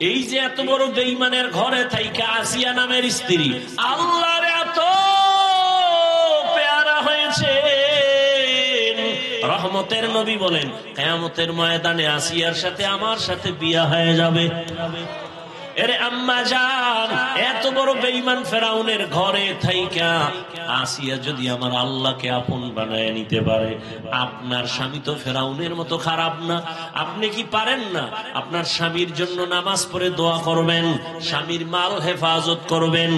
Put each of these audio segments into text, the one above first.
এই যে এত বড় বেঈমানের ঘরে থাইকা আসিয়া নামের স্ত্রী আল্লাহর এত পেয়ারা হয়েছে, রহমতের নবী বলেন কিয়ামতের ময়দানে আসিয়ার সাথে আমার সাথে বিয়া হয়ে যাবে। এরে আম্মা জান, এত বড় বেঈমান ফেরাউনের ঘরে থাইকা আসিয়া যদি আমার আল্লাহকে আপন বানায় নিতে পারে, আপনার স্বামী তো ফেরাউনের মতো খারাপ না। আপনি কি পারেন না আপনার স্বামীর জন্য নামাজ পড়ে দোয়া করবেন, স্বামীর মাল হেফাজত করবেন,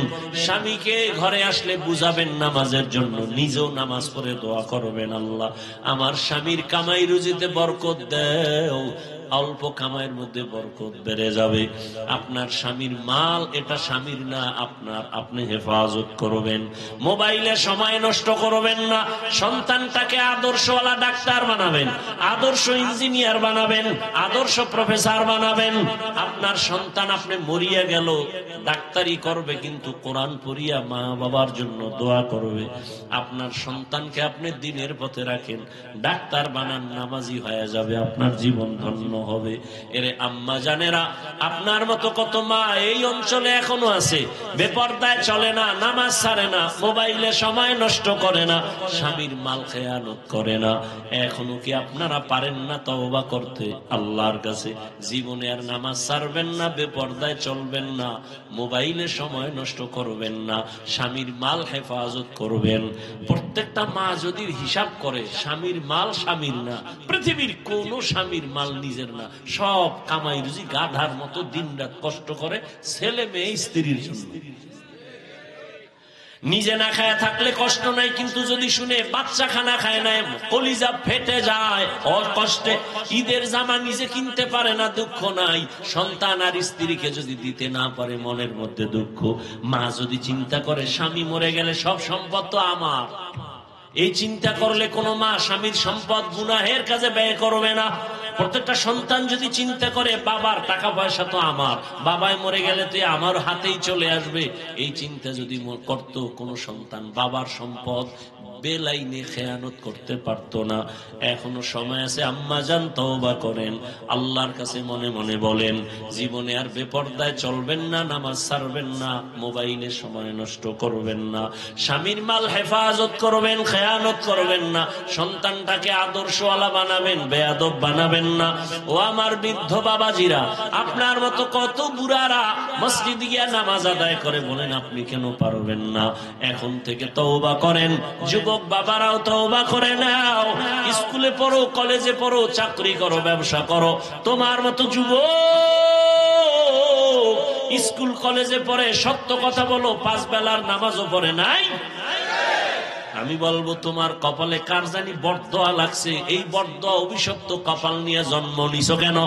স্বামীকে ঘরে আসলে বুঝাবেন নামাজের জন্য, নিজেও নামাজ পড়ে দোয়া করবেন, আল্লাহ আমার স্বামীর কামাই রুজিতে বরকত দেও, অল্প কামাইয়ের মধ্যে বরকত বেড়ে যাবে। আপনার স্বামীর মাল এটা স্বামীর না আপনার, আপনি হেফাজত করবেন। মোবাইলে সময় নষ্ট করবেন না। সন্তানটাকে আদর্শওয়ালা ডাক্তার বানাবেন, আদর্শ ইঞ্জিনিয়ার বানাবেন, আদর্শ প্রফেসর বানাবেন। আপনার সন্তান আপনি মরিয়া গেল ডাক্তারি করবে কিন্তু কোরআন পড়িয়া মা বাবার জন্য দোয়া করবে। আপনার সন্তানকে আপনি দ্বীনের পথে রাখেন, ডাক্তার বানান, নামাজি হয়ে যাবে, আপনার জীবন ধন্য হবে। এরে আম্মা জানেরা, আপনার মতো কত মা এই অঞ্চলে এখনো আছে, বেপরদায় চলে না, নামাজ ছাড়ে না, মোবাইলে সময় নষ্ট করে না, স্বামীর মাল খেয়ানত করে না। এখনো কি আপনারা পারেন না তওবা করতে আল্লাহর কাছে? জীবনে আর নামাজ ছাড়বেন না, বেপরদায় চলবেন না, মোবাইলে সময় নষ্ট করবেন না, স্বামীর মাল হেফাজত করবেন। প্রত্যেকটা মা যদি হিসাব করে স্বামীর মাল স্বামীর না, পৃথিবীর কোন স্বামীর মাল নিজের না, সব কামাই রুজি গাধার মতো দিনরাত কষ্ট করে ছেলে মেয়ে স্ত্রীর জন্য। নিজে না খায় থাকলে কষ্ট নাই, কিন্তু যদি শুনে বাচ্চা খানা খায় না কলিজা ফেটে যায় কষ্টে। ঈদের জামা নিজে কিনতে পারে না, দুঃখ নাই। সন্তান আর স্ত্রীকে যদি দিতে না পারে মনের মধ্যে দুঃখ। মা যদি চিন্তা করে স্বামী মরে গেলে সব সম্পদ তো আমার, এই চিন্তা করলে কোনো মা স্বামীর সম্পদ গুনাহের কাজে ব্যয় করবে না। প্রত্যেকটা সন্তান যদি চিন্তা করে বাবার টাকা পয়সা তো আমার, বাবাই মরে গেলে তো আমার হাতেই চলে আসবে, এই চিন্তা যদি করতো কোন সন্তান, বাবার সম্পদ বেলাইনে খেয়ানত করতে পারতো না। এখনো সময় আছে, আম্মা জান তওবা করেন, আল্লাহর কাছে মনে মনে বলেন জীবনে আর বেপরদায় চলবেন না, নামাজ ছাড়বেন না, মোবাইলে সময় নষ্ট করবেন না, স্বামীর মাল হেফাজত করবেন, খেয়ানত করবেন না, সন্তানটাকে আদর্শওয়ালা বানাবেন, বেয়াদব বানাবেন না। ও আমার বৃদ্ধ বাবাজিরা, আপনার মতো কত বুড়ারা মসজিদে গিয়ে নামাজ আদায় করে, বলেন আপনি কেন পারবেন না? এখন থেকে তওবা করেন। যুবক বাবারাও তওবা করে নাও। স্কুলে পড়ো, কলেজে পড়ো, চাকরি করো, ব্যবসা করো, তোমার মতো যুবক স্কুল কলেজে পড়ে, সত্য কথা বলো, 5 বেলার নামাজও পড়ে নাই। আমি বলবো তোমার কপালে কার জানি বরদোয়া লাগছে, এই বরদোয়া অভিশপ্ত কপাল নিয়ে জন্ম নিছো কেন?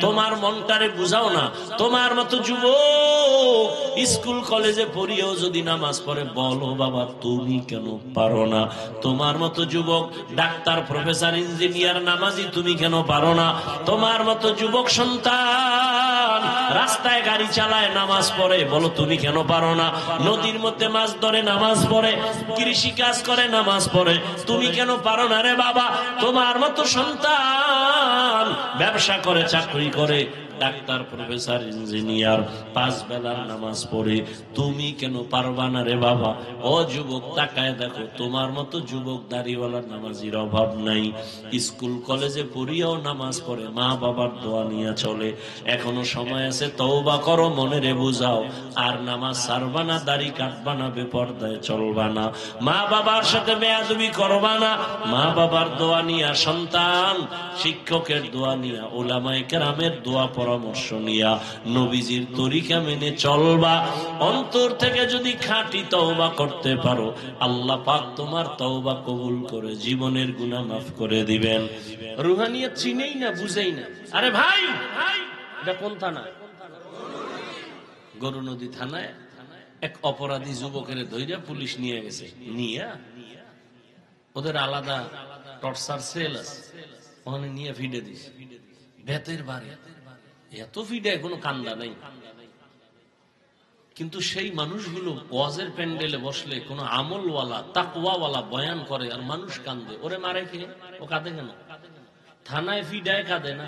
তোমার মনটারে বুঝাও না। তোমার মতো যুবক স্কুল কলেজে পড়িয়েও যদি নামাজ পড়ে, বলো বাবা তুমি কেন পারো না? তোমার মতো যুবক ডাক্তার, প্রফেসর, ইঞ্জিনিয়ার, নামাজি, তুমি কেন পারো না? তোমার মতো যুবক সন্তান রাস্তায় গাড়ি চালায়, নামাজ পড়ে, বলো তুমি কেন পারো না? নদীর মধ্যে মাছ ধরে, নামাজ পড়ে, কৃষি কাজ করে, নামাজ পড়ে, তুমি কেন পারো না রে বাবা? তোমার মতো সন্তান ব্যবসা করে, চাকরি করে, ডাক্তার, প্রফেসর, ইঞ্জিনিয়ার, 5 বেলার নামাজ পড়ে, তুমি কেন পারবা না রে বাবা? ও যুবক তাকায় দেখো, তোমার মতো যুবক দাড়িওয়ালার নামাজির অভাব নাই। স্কুল কলেজে পড়িয়াও নামাজ পড়ে, মা বাবার দোয়া নিয়ে চলে। এখনো সময় আছে, তওবা করো, মনে রে বুঝাও, আর নামাজ ছাড়বা না, দাড়ি কাটবা না, বেপরদায় চলবা না, মা বাবার সাথে বেয়াদবি করবা না। মা বাবার দোয়া নিয়া, সন্তান শিক্ষকের দোয়া নিয়া, উলামায়ে কেরামের দোয়া পরামর্শ নিয়া, নবীজির তরিকা মেনে চলবা। অন্তর থেকে যদি খাঁটি তওবা করতে পারো, আল্লাহ পাক তোমার তওবা কবুল করে জীবনের গুনাহ মাফ করে দিবেন। রুহানিয়ত চিনেই না, বুঝেই না। আরে ভাই, এটা কোন থানা? গরুনদী থানায় এক অপরাধী যুবকের ধইরা পুলিশ নিয়ে গেছে। নিয়া ওদের আলাদা টর্চার সেল আছে, ওখানে নিয়ে ফিডে দিছে। বেতের বাড়ি, এত ফিডে কোনো কান্দা নাই। কিন্তু সেই মানুষগুলো ওয়াজের প্যান্ডেলে বসলে কোন আমলওয়ালা, তাকওয়াওয়ালা বয়ান করে আর মানুষ কান্দে, ওরে মারে কে? ও কাঁদে কেন? থানায় ফিডায় কাঁদে না,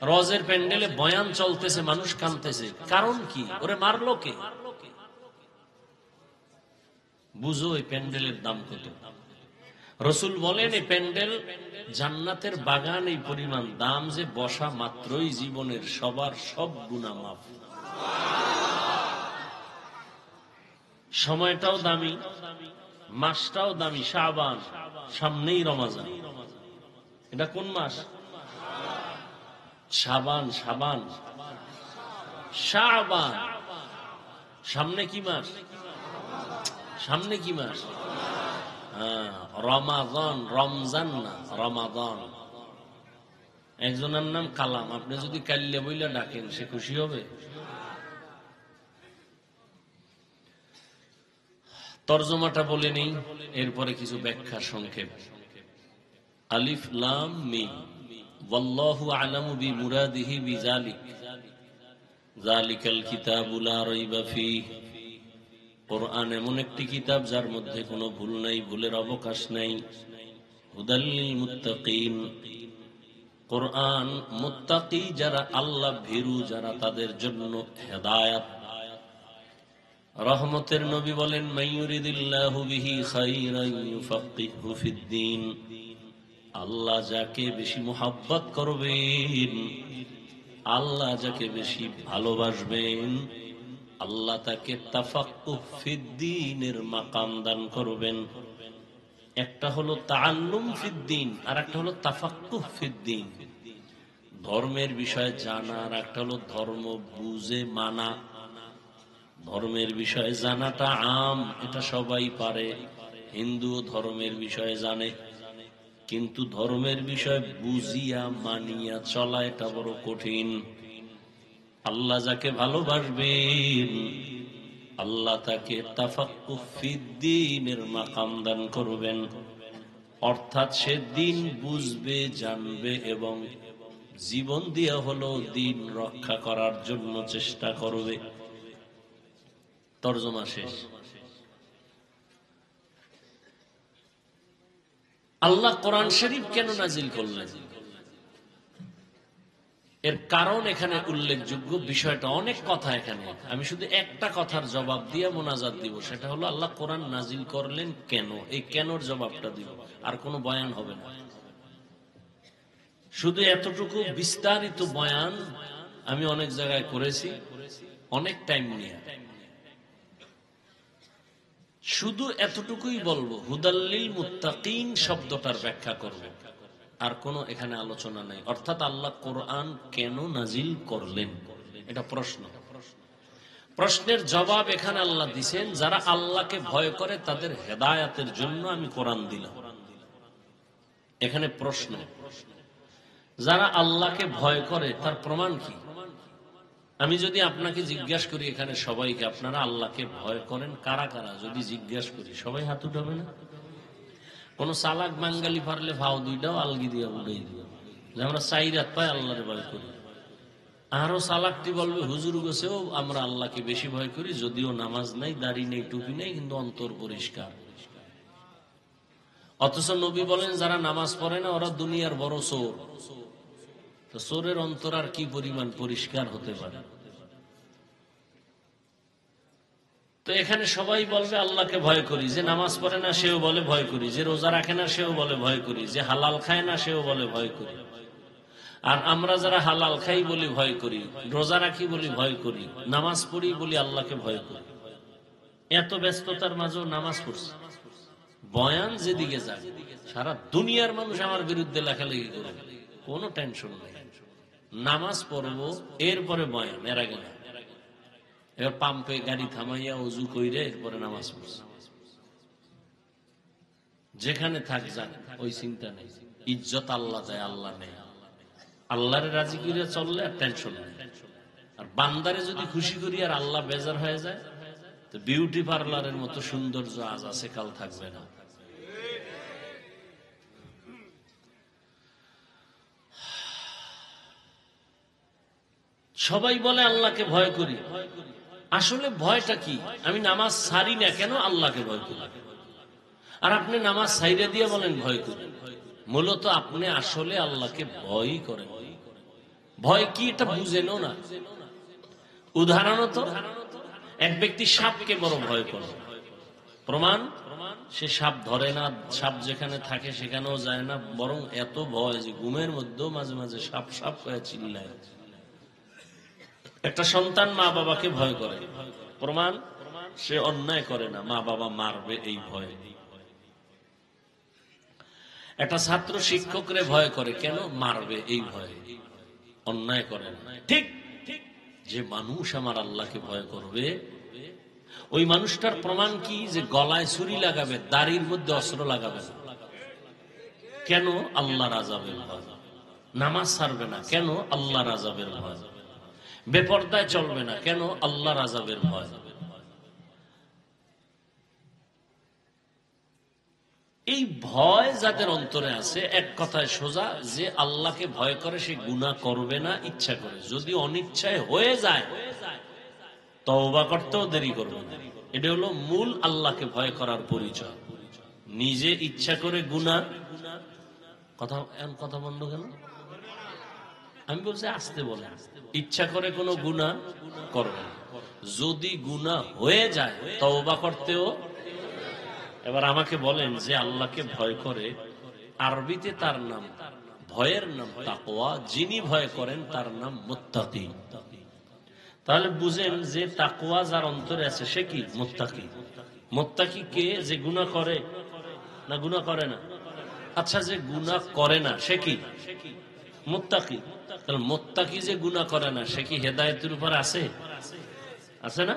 রজের প্যান্ডেলে বয়ান চলতেছে, মানুষ কাঁদতেছে, কারণ কি? ওরে মারলো কে? বুঝো এই প্যান্ডেলের দাম কত। রসুল বলেন এই প্যান্ডেল জান্নাতের বাগান, এই পরিমাণ দাম যে বসা মাত্রই জীবনের সবার সব গুনাহ মাফ। সময়টাও দামি, মাসটাও দামি, শাবান, সামনেই রমাজান। এটা কোন মাস? শাবান। শাবান, শাবান, সামনে কি মাস? সামনে কি মাস? রমাদান, রমজান না, রমাদান। একজনের নাম কালাম, আপনি যদি কাল্লে বইলা ডাকেন সে খুশি হবে? তরজমাটা বলে নেই, এরপরে কিছু ব্যাখ্যা সংক্ষেপ। আলিফ লাম মিম, ওয়াল্লাহু আ'লামু বিমুরাদিহি বিযালিক, যালিকাল কিতাবু লা রাইবা ফীহি। কোরআন এমন একটি কিতাব যার মধ্যে কোনো ভুল নাই, ভুলের অবকাশ নাই। হুদাল লিল মুত্তাকিন, কোরআন মুত্তাকি যারা, আল্লাহ ভীরু যারা, তাদের জন্য হেদায়েত। রহমতের নবী বলেন, মাইয়ুরিদিল্লাহু বিহি খাইরান ইউফাক্কিহু ফিদ্দীন। আল্লাহ যাকে বেশি মুহাব্বত করবেন, আল্লাহ যাকে বেশি ভালোবাসবেন, আল্লাহ তাকে তাফাক্কুহ ফিদ্দীনের মাকাম দান করবেন। একটা হলো তাআল্লুম ফিদ্দীন, আর একটা হলো তাফাক্কুহ ফিদ্দীন, ধর্মের বিষয়ে জানা, আর একটা হলো ধর্ম বুঝে মানা। ধর্মের বিষয়ে জানাটা আম, এটা সবাই পারে, হিন্দু ধর্মের বিষয়ে জানে, কিন্তু ধর্মের বিষয় বুঝিয়া মানিয়া চলা এটা বড় কঠিন। আল্লাহ যাকে ভালোবাসবেন, আল্লাহ তাকে তাফাক্কুহ ফিদ্দীনের মাকাম দান করবেন, অর্থাৎ সে দিন বুঝবে, জানবে এবং জীবন দিয়া হলো দিন রক্ষা করার জন্য চেষ্টা করবে। তরজমা শেষ। আল্লাহ কোরআন শরীফ কেন নাজিল করলেন? এর কারণ এখানে উল্লেখযোগ্য। বিষয়টা অনেক কথা, এখানে আমি শুধু একটা কথার জবাব দিয়ে মোনাজাত দিব, সেটা হলো আল্লাহ কোরআন নাজিল করলেন কেন। এই কেনর জবাবটা দিব, আর কোনো বয়ান হবে না। শুধু এতটুকু বিস্তারিত বয়ান আমি অনেক জায়গায় করেছি, অনেক টাইম নিয়ে। শুধু এতটুকুই বলবো, হুদাল্লিল মুত্তাকিন শব্দটার ব্যাখ্যা করব, আর কোনো এখানে আলোচনা নাই। অর্থাৎ আল্লাহ কোরআন কেন নাজিল করলেন, এটা প্রশ্ন। প্রশ্নের জবাব এখানে আল্লাহ দিছেন, যারা আল্লাহকে ভয় করে তাদের হেদায়াতের জন্য আমি কোরআন দিলাম। এখানে প্রশ্ন, যারা আল্লাহকে ভয় করে তার প্রমাণ কি? আমি যদি আপনাকে জিজ্ঞাসা করি, এখানে সবাইকে, আপনারা আল্লাহকে ভয় করেন কারা কারা, যদি জিজ্ঞাসা করি, সবাই হাত উঠাবে না? কোন চালাক বাঙ্গালি পারলে ভাও দুইটাও আলগি দিয়া উঠাই দিব যে আমরা চাই রাত পায় আল্লাহরে ভয় করি। আরো চালাকটি বলবে, হুজুর গোছেও আমরা আল্লাহকে বেশি ভয় করি, যদিও নামাজ নাই, দাড়ি নেই, টুপি নেই, কিন্তু অন্তর পরিষ্কার। অথচ নবী বলেন, যারা নামাজ পড়ে না ওরা দুনিয়ার বড় চোর। তো চোরের অন্তর আর কি পরিমাণ পরিষ্কার হতে পারে? তো এখানে সবাই বলবে আল্লাহকে ভয় করি। যে নামাজ পড়ে না সেও বলে ভয় করি, যে রোজা রাখে না সেও বলে ভয় করি, যে হালাল খায় না সেও বলে ভয় করি। আর আমরা যারা হালাল খাই বলি ভয় করি, রোজা রাখি বলি ভয় করি, নামাজ পড়ি বলি আল্লাহকে ভয় করি। এত ব্যস্ততার মাঝেও নামাজ পড়ছি। বয়ান যেদিকে যায়, সারা দুনিয়ার মানুষ আমার বিরুদ্ধে লেখালেখি করে, কোনো টেনশন নেই। নামাজ পড়বো, এরপরে বয়ান, এর আগে না। এবার পাম্পে গাড়ি থামাইয়া অজু কইরে এরপরে নামাজ পড়ছে। যেখানে থাক যান, ওই চিন্তা নেই। ইজ্জত আল্লাহ দেয়, আল্লাহ নেই। আল্লাহরে রাজি করে চললে আর টেনশন নেই। আর বান্দারে যদি খুশি করি আর আল্লাহ বেজার হয়ে যায়, তো বিউটি পার্লারের মতো সৌন্দর্য আজ আছে, কাল থাকবে না। সবাই বলে আল্লাহকে ভয় করি, আসলে ভয়টা কি? আমি নামাজ ছাড়ি না কেন? আল্লাহকে ভয় করি। আর আপনি নামাজ ছাইড়া দিয়ে বলেন ভয় করি। মূলত আপনি আসলে আল্লাহকে ভয় করেন। ভয় কি এটা বুঝেনও না। উদাহরণত এক ব্যক্তি সাপকে বড় ভয় করে। প্রমাণ, সে সাপ ধরে না, সাপ যেখানে থাকে সেখানেও যায় না, বরং এত ভয় যে ঘুমের মধ্যেও মাঝে মাঝে সাপ সাপ করে চিল্লায়। একটা সন্তান মা বাবাকে ভয় করে। প্রমাণ, সে অন্যায় করে না, মা বাবা মারবে এই ভয়। একটা ছাত্র শিক্ষকরে ভয় করে, কেন? মারবে এই ভয়, অন্যায় করে না। ঠিক যে মানুষ আমার আল্লাহকে ভয় করবে, ওই মানুষটার প্রমাণ কি? যে গলায় ছুরি লাগাবে, দাড়ির মধ্যে অস্ত্র লাগাবে না, কেন? আল্লাহর আযাবের ভয়। নামাজ ছাড়বে না, কেন? আল্লাহর আযাবের ভয়। বেপরদায় চলবে না, কেন? আল্লাহর আযাবের ভয়। এই ভয় যাদের অন্তরে আছে, এক কথায় সোজা, যে আল্লাহকে ভয় করে সে গুনাহ করবে না ইচ্ছা করে। যদি অনিচ্ছায় হয়ে যায় তওবা করতেও দেরি করবে না। এটা হলো মূল আল্লাহকে ভয় করার পরিচয়। নিজে ইচ্ছা করে গুনাহ, কথা বন্ধ কেন? আমি বলছি আস্তে বলে, ইচ্ছা করে কোনো গুনাহ করবে না। যদি গুনাহ হয়ে যায় তওবা করতেও। এবার আমাকে বলেন, যে আল্লাহকে ভয় করে, আরবিতে তার নাম, ভয়ের নাম তাকওয়া। যিনি ভয় করেন তার নাম মুত্তাকি। তাহলে বুঝেন যে তাকওয়া যার অন্তরে আছে সে কি? মুত্তাকি। মুত্তাকি কে? যে গুনাহ করে না, গুনাহ করে না। আচ্ছা, যে গুনাহ করে না সে কি? মুত্তাকি। তাহলে মুত্তাকি যে গুনাহ করে না সে কি হেদায়েতের উপর আছে? আছে না?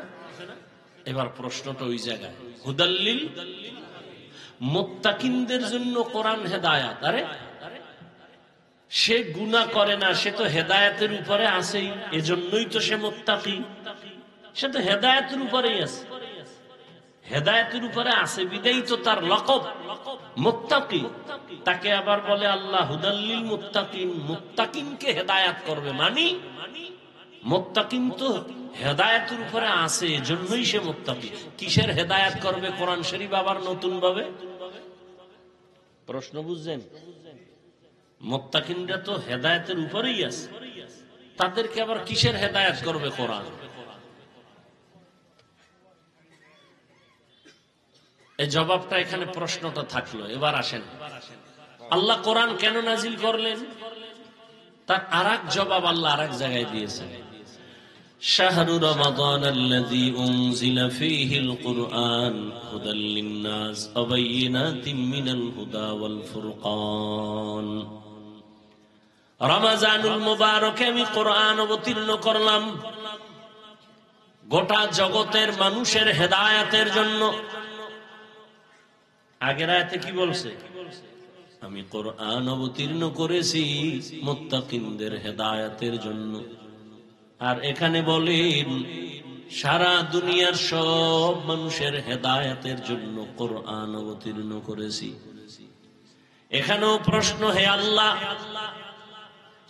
এবার প্রশ্নটা ওই জায়গায়, হুদাল্লিল মুত্তাকিনদের জন্য কোরআন হেদায়াত। আরে সে গুনাহ করে না, সে তো হেদায়েতের উপরে আছেই, এজন্যই তো সে মুত্তাকি। সে তো হেদায়েতের উপরেই আছে, হেদায়েতের উপরে আছে বিদায়ী তো তার লকব মুত্তাকি। তাকে আবার বলে আল্লাহ হুদাল্লিল মুত্তাকিন। মুত্তাকিনকে হেদায়াত করবে, মানি মুত্তাকিন তো হেদায়েতের উপরে আছে, এজন্যই সে মুত্তাকি। কিসের হেদায়েত করবে? কোরআন শরীফ আবার নতুন ভাবে। প্রশ্ন বুঝছেন? মুত্তাকিনরা তো হেদায়েতের উপরেই আছে, তাদেরকে আবার কিসের হেদায়েত করবে কোরআন? এই জবাবটা এখানে, প্রশ্নটা থাকলো। এবার আসেন, আল্লাহ কোরআন কেন নাজিল করলেন? তার আরেক জবাব আল্লাহ আরেক জায়গায় দিয়েছেন। শাহরু রমাদানাল্লাযী উনজিলা ফীহিল কুরআন হুদাল লিন-নাস ওয়া বায়িনাতিম মিনাল হুদা ওয়াল ফুরকান। রমজানুল মুবারকে আমি কোরআন অবতীর্ণ করলাম গোটা জগতের মানুষের হেদায়েতের জন্য। আগের আয়াতে কি বলছে? আমি কোরআন অবতীর্ণ করেছি মুত্তাকিনদের হেদায়েতের জন্য। আর এখানে বলেন সারা দুনিয়ার সব মানুষের হেদায়েতের জন্য কোরআন অবতীর্ণ করেছি। এখানেও প্রশ্ন, হে আল্লাহ,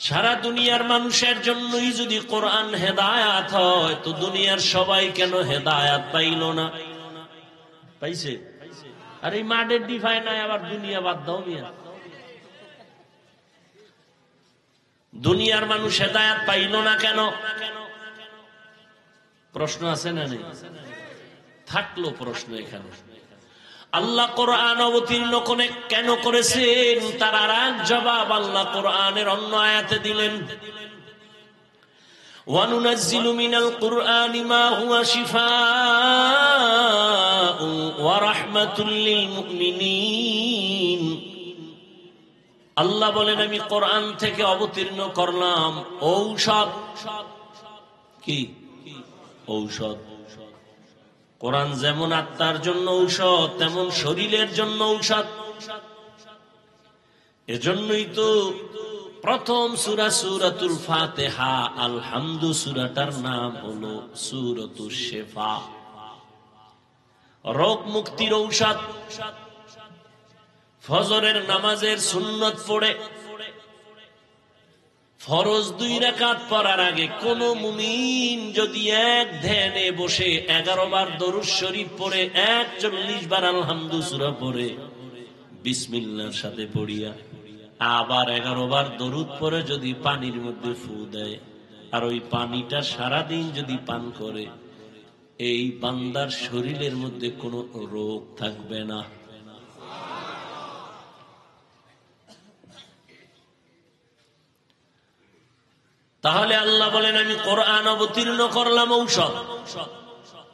সারা দুনিয়ার মানুষের জন্যই যদি কোরআন হেদায়াত হয়, তো দুনিয়ার সবাই কেন হেদায়াত পাইল না? পাইছে? আর এই মাঠের ডিফাই নাই, আবার দুনিয়া বাদ দাও মিয়া। দুনিয়ার মানুষ হেদায়াত পাইল না কেন? প্রশ্ন আছে না নেই? থাকলো প্রশ্ন এখানে। আল্লাহ কোরআন অবতীর্ণ কেন করেছেন তার আর এক জবাব আল্লাহ কোরআনের অন্য আয়াতে দিলেন। ওয়ানুনাজ্জিলু মিনাল কুরআনি মা হুয়া শিফাউ ওয়া রাহমাতুল লিল মুমিনিন। আল্লাহ বলেন, আমি কোরআন থেকে অবতীর্ণ করলাম ঔষধ। কি ঔষধ? কোরআন যেমন আত্মার জন্য ঔষধ, তেমন শরীরের জন্য ঔষধ। এজন্যই তো প্রথম সূরা সূরাতুল ফাতিহা, আলহামদু সূরাটার নাম হলো সূরাতুশ শিফা, রোগ মুক্তির ঔষধ। ফজরের নামাজের সুন্নত পড়ে ফরজ 2 রাকাত পড়ার আগে কোন মুমিন যদি এক ধ্যানে বসে 11 বার দরুদ শরীফ পড়ে 41 বার আলহামদু সূরা পড়ে বিসমিল্লাহর সাথে পড়িয়া আবার 11 বার দরুদ পরে যদি পানির মধ্যে ফু দেয় আর ওই পানিটা সারাদিন যদি পান করে, এই বান্দার শরীরের মধ্যে কোনো রোগ থাকবে না। তাহলে আল্লাহ বলেন, আমি কোরআন অবতীর্ণ করলাম ঔষধ।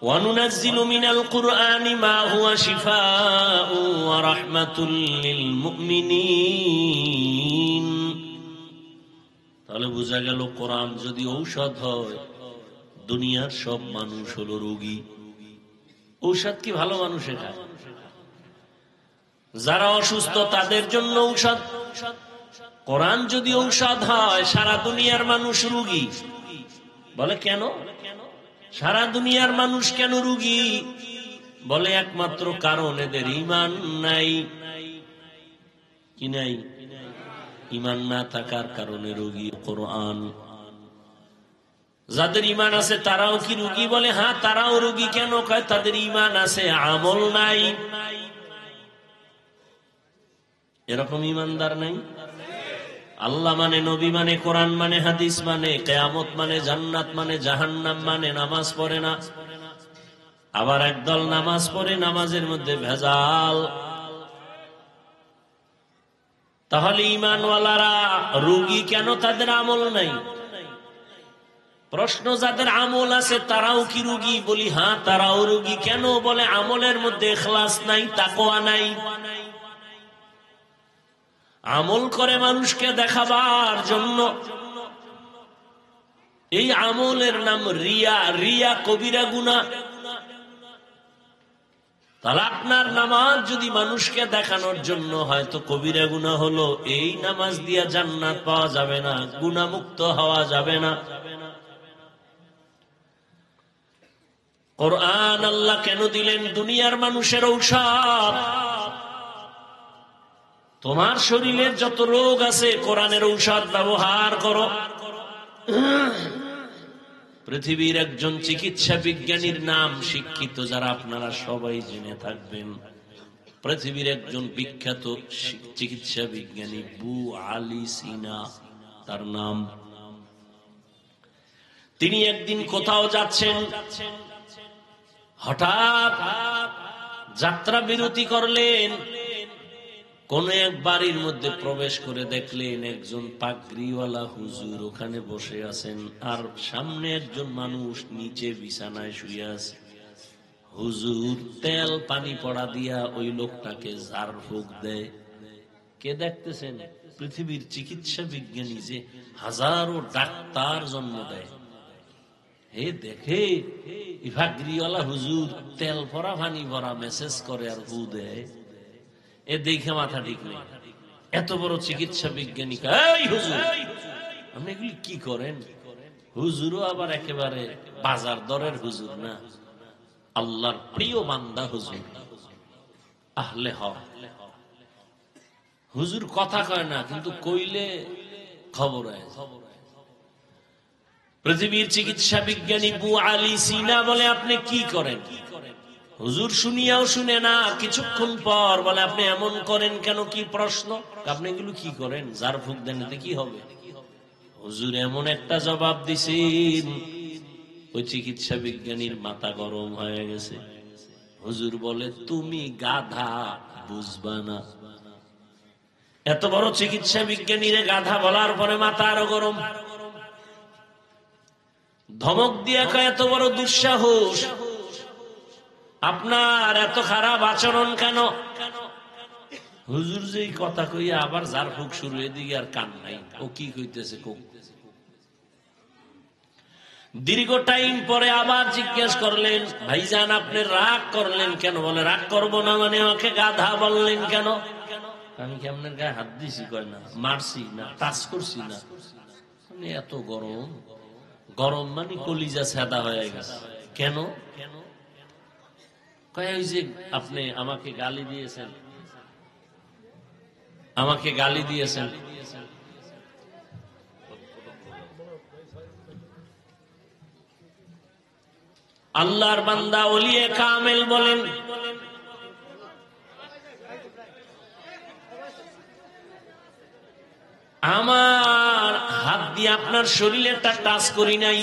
ওয়ানুনাজ্জিলু মিনাল কুরআনি মা হুয়া শিফাউ ওয়া রাহমাতুল লিল মুমিনিন। তাহলে বোঝা গেল কোরআন যদি ঔষধ হয়, দুনিয়ার সব মানুষ হলো রোগী। ঔষধ কি ভালো মানুষে খায়? যারা অসুস্থ তাদের জন্য ঔষধ। কোরআন যদি ঔষধ হয়, সারা দুনিয়ার মানুষ রোগী। বলে কেন? সারা দুনিয়ার মানুষ কেন রোগী? বলে একমাত্র কারণ এদের ঈমান নাই। কি নাই? ঈমান না থাকার কারণে রোগী কোরআন। যাদের ঈমান আছে তারাও কি রোগী? বলে হ্যাঁ, তারাও রোগী। কেন? কয় তাদের ঈমান আছে, আমল নাই। এরকম ঈমানদার নাই। আল্লাহ মানে, নবী মানে, কোরআন মানে, হাদিস মানে, কিয়ামত মানে, জান্নাত মানে, জাহান্নাম মানে, নামাজ পড়ে না। আবার একদল নামাজ পড়ে, নামাজের মধ্যে ভেজাল। তাহলে ঈমানওয়ালারা রোগী কেন? তাদের আমল নাই। প্রশ্ন, যাদের আমল আছে তারাও কি রোগী? বলি হ্যাঁ, তারাও রোগী। কেন? বলে আমলের মধ্যে ইখলাস নাই, তাকওয়া নাই। আমল করে মানুষকে দেখাবার জন্য। এই আমলের নাম রিয়া। রিয়া কবিরা গুনাহ। তাহলে আপনার নামাজ যদি মানুষকে দেখানোর জন্য হয় তো কবিরা গুনাহ হলো। এই নামাজ দিয়া জান্নাত পাওয়া যাবে না, গুনাহমুক্ত হওয়া যাবে না। কোরআন আল্লাহ কেন দিলেন? দুনিয়ার মানুষের ঔষধ। তোমার শরীরের যত রোগ আছে, কোরআনের ঔষধ ব্যবহার করো। পৃথিবীর একজন চিকিৎসা বিজ্ঞানীর নাম শিক্ষিত যারা আপনারা সবাই জেনে থাকবেন। পৃথিবীর একজন বিখ্যাত চিকিৎসা বিজ্ঞানী বু আলী সিনা তার নাম। তিনি একদিন কোথাও যাচ্ছেন, হঠাৎ যাত্রা বিরতি করলেন। কোন এক বাড়ির মধ্যে প্রবেশ করে দেখলেন একজন পাগড়িওয়ালা হুজুর ওখানে বসে আছেন, আর সামনে একজন মানুষ নিচে বিছানায় শুয়ে আছে। হুজুর তেল পানি পড়া দিয়া ওই লোকটাকে ঝাড়ফুঁক দেয়। কে দেখতেছেন? পৃথিবীর চিকিৎসা বিজ্ঞানী যে হাজারো ডাক্তার জন্ম দেয়, হে দেখে পাগড়িওয়ালা হুজুর তেল ভরা পানি ভরা মেসেজ করে আর হু দেয়। এ দেখে মাথা ঠিক নেই। এত বড় চিকিৎসা বিজ্ঞানী, এই হুজুর আপনি এগুলি কি করেন? হুজুরও আবার একেবারে বাজার দরের হুজুর না, আল্লাহর প্রিয় বান্দা হুজুর, আহলে হক হুজুর। কথা কয় না, কিন্তু কইলে খবর হয়। পৃথিবীর চিকিৎসা বিজ্ঞানী বু আলী সিনা বলে, আপনি কি করেন? হুজুর শুনিয়াও শুনে না। কিছুক্ষণ পর বলে, আপনি এমন করেন কেন? কি প্রশ্ন? আপনি এগুলো কি করেন? ঝাড়ফুঁক দেন, এতে কি হবে? হুজুর এমন একটা জবাব দিছেন, ওই চিকিৎসা বিজ্ঞানীর মাথা গরম হয়ে গেছে। হুজুর বলে, তুমি গাধা, বুঝবা না। এত বড় চিকিৎসা বিজ্ঞানীরে গাধা বলার পরে মাথা আরো গরম। ধমক দিয়া কয়, এত বড় দুঃসাহস, আপনার এত খারাপ আচরণ কেন? হুজুর যেই কথা কইয়া আবার ঝাড়ফুঁক শুরু, এদিকে আর কান নাই, ও কি কইতেছে। দীর্ঘ টাইম পরে আবার জিজ্ঞেস করলেন, ভাইজান আপনি রাগ করলেন কেন? বলে, রাগ করবো না মানে আমাকে গাধা বললেন কেন? আমি কি আপনার গায়ে হাত দিছি? কয় না, মারছি না, টাচ করছি না। এত গরম, গরম মানে কলিজা সাদা হয়ে গেছে। কেন? কয় ওই যে আপনি আমাকে গালি দিয়েছেন, আমাকে গালি দিয়েছেন। আল্লাহর বান্দা ওলিয়ে কামেল বলেন, আমার হাত দিয়ে আপনার শরীরটা টাচ করি নাই,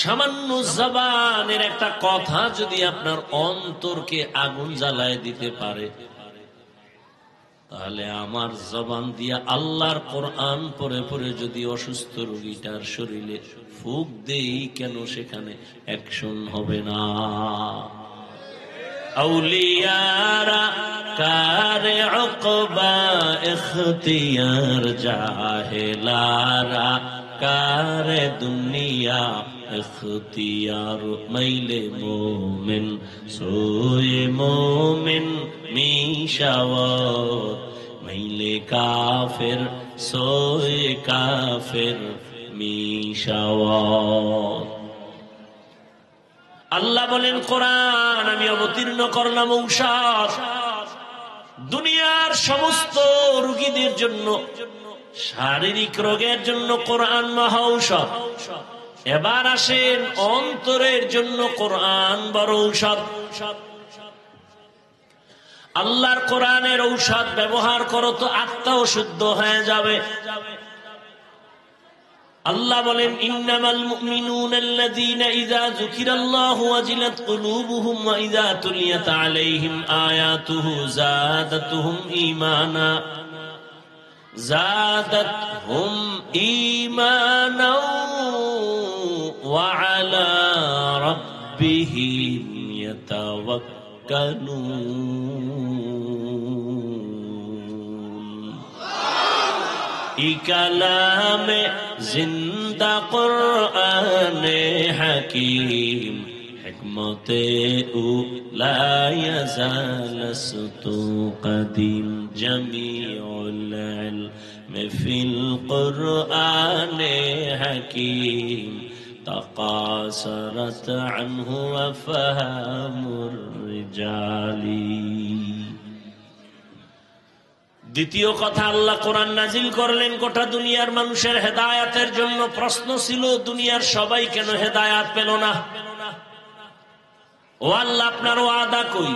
সামান্য জবানের একটা কথা যদি আপনার অন্তরকে আগুন জ্বালায় দিতে পারে, তাহলে আমার জবান দিয়া আল্লাহর কোরআন পড়ে পড়ে যদি অসুস্থ রোগীটার শরীরে ফুঁক দেই, কেন সেখানে অ্যাকশন হবে না? আউলিয়ারা কারে উকবা ইখতিয়ার, জাহেলারা কারে দুনিয়া ইখতিয়ার। মাইলে মোমিন সোয়ে মোমিন মিশাওয়াত, মাইলে কাফের সোয়ে কাফের মিশাওয়াত। আল্লাহ বলেন, কোরআন আমি অবতীর্ণ করলাম ঔষধ দুনিয়ার সমস্ত রোগীদের জন্য, শারীরিক রোগের জন্য কোরআন মহা ঔষধ। এবার আসেন অন্তরের জন্য কোরআন বড় ঔষধ। আল্লাহর কোরআনের ঔষধ ব্যবহার করো তো আত্মাও শুদ্ধ হয়ে যাবে। আল্লাহ বলেন, ইন্নামাল মুমিনুনা আল্লাযীনা ইযা যুকিরাল্লাহু ওয়াজিলাত কুলুবুহুম ওয়া ইযা তুলিয়াত আলাইহিম আয়াতুহু যাদাতুহুম ঈমানা, যাদাতহুম ঈমানা ওয়া আলা রাব্বিহিম ইয়াতাওয়াক্কালুন। ই কালামে জিন্দা কুরআনে হাকিম, হিকমতে উ লা ইয়াজালসতু কদিম, জামিউল ইলমি ফিল কুরআনে হাকিম, তাকাসারাত আনহু আফহামুর রিজালি। দ্বিতীয় কথা, আল্লাহ কোরআন নাজিল করলেন গোটা দুনিয়ার মানুষের হেদায়াতের জন্য। প্রশ্ন ছিল, দুনিয়ার সবাই কেন হেদায়াত পেল না? ও আল্লাহ, আপনার ওয়াদা কই?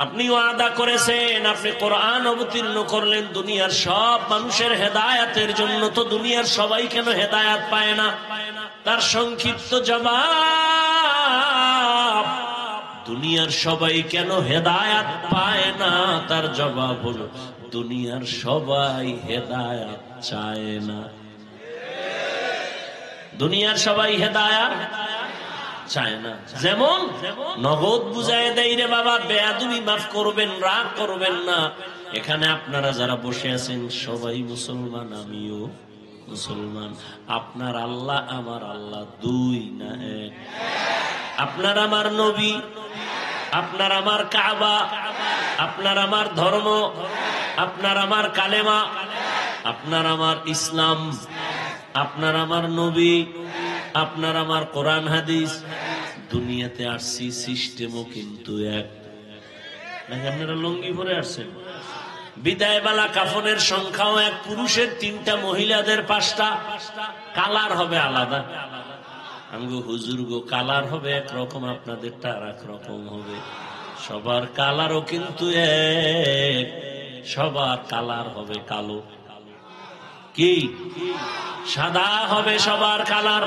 আপনি ওয়াদা করেছেন, আপনি কোরআন অবতীর্ণ করলেন দুনিয়ার সব মানুষের হেদায়াতের জন্য, তো দুনিয়ার সবাই কেন হেদায়াত পায় না? তার সংক্ষিপ্ত জবাব, দুনিয়ার সবাই কেন হেদায়াত পায় না, তার জবাব হলো, দুনিয়ার সবাই হেদায়াত চায় না। দুনিয়ার সবাই হেদায়াত চায় না। যেমন নগদ বুঝায় দেয়, রে বাবা বেয়াদবি মাফ করবেন, রাগ করবেন না। এখানে আপনারা যারা বসে আছেন সবাই মুসলমান, আমিও মুসলমান। আপনার আল্লাহ আমার আল্লাহ দুই না এক। আপনার আমার নবী, আপনার আমার কাবা, আপনার আমার ধর্ম, আপনার আমার কালেমা, আপনার আমার ইসলাম, আপনার আমার নবী, আপনার আমার কোরআন হাদিস। দুনিয়াতে আসছি, সিস্টেমও কিন্তু এক। আপনারা লুঙ্গি পরে আসছেন, বিদায় বেলা কাফনের সংখ্যাও এক, পুরুষের 3টা, মহিলাদের 5টা। কালার হবে আলাদা। আমগো হুজুর গো কালার হবে একরকম, আপনাদেরটা আর এক রকম হবে। সবার কালারও কিন্তু এক, সবার কালার হবে কালো। কি সাদা হবে সবার কালার।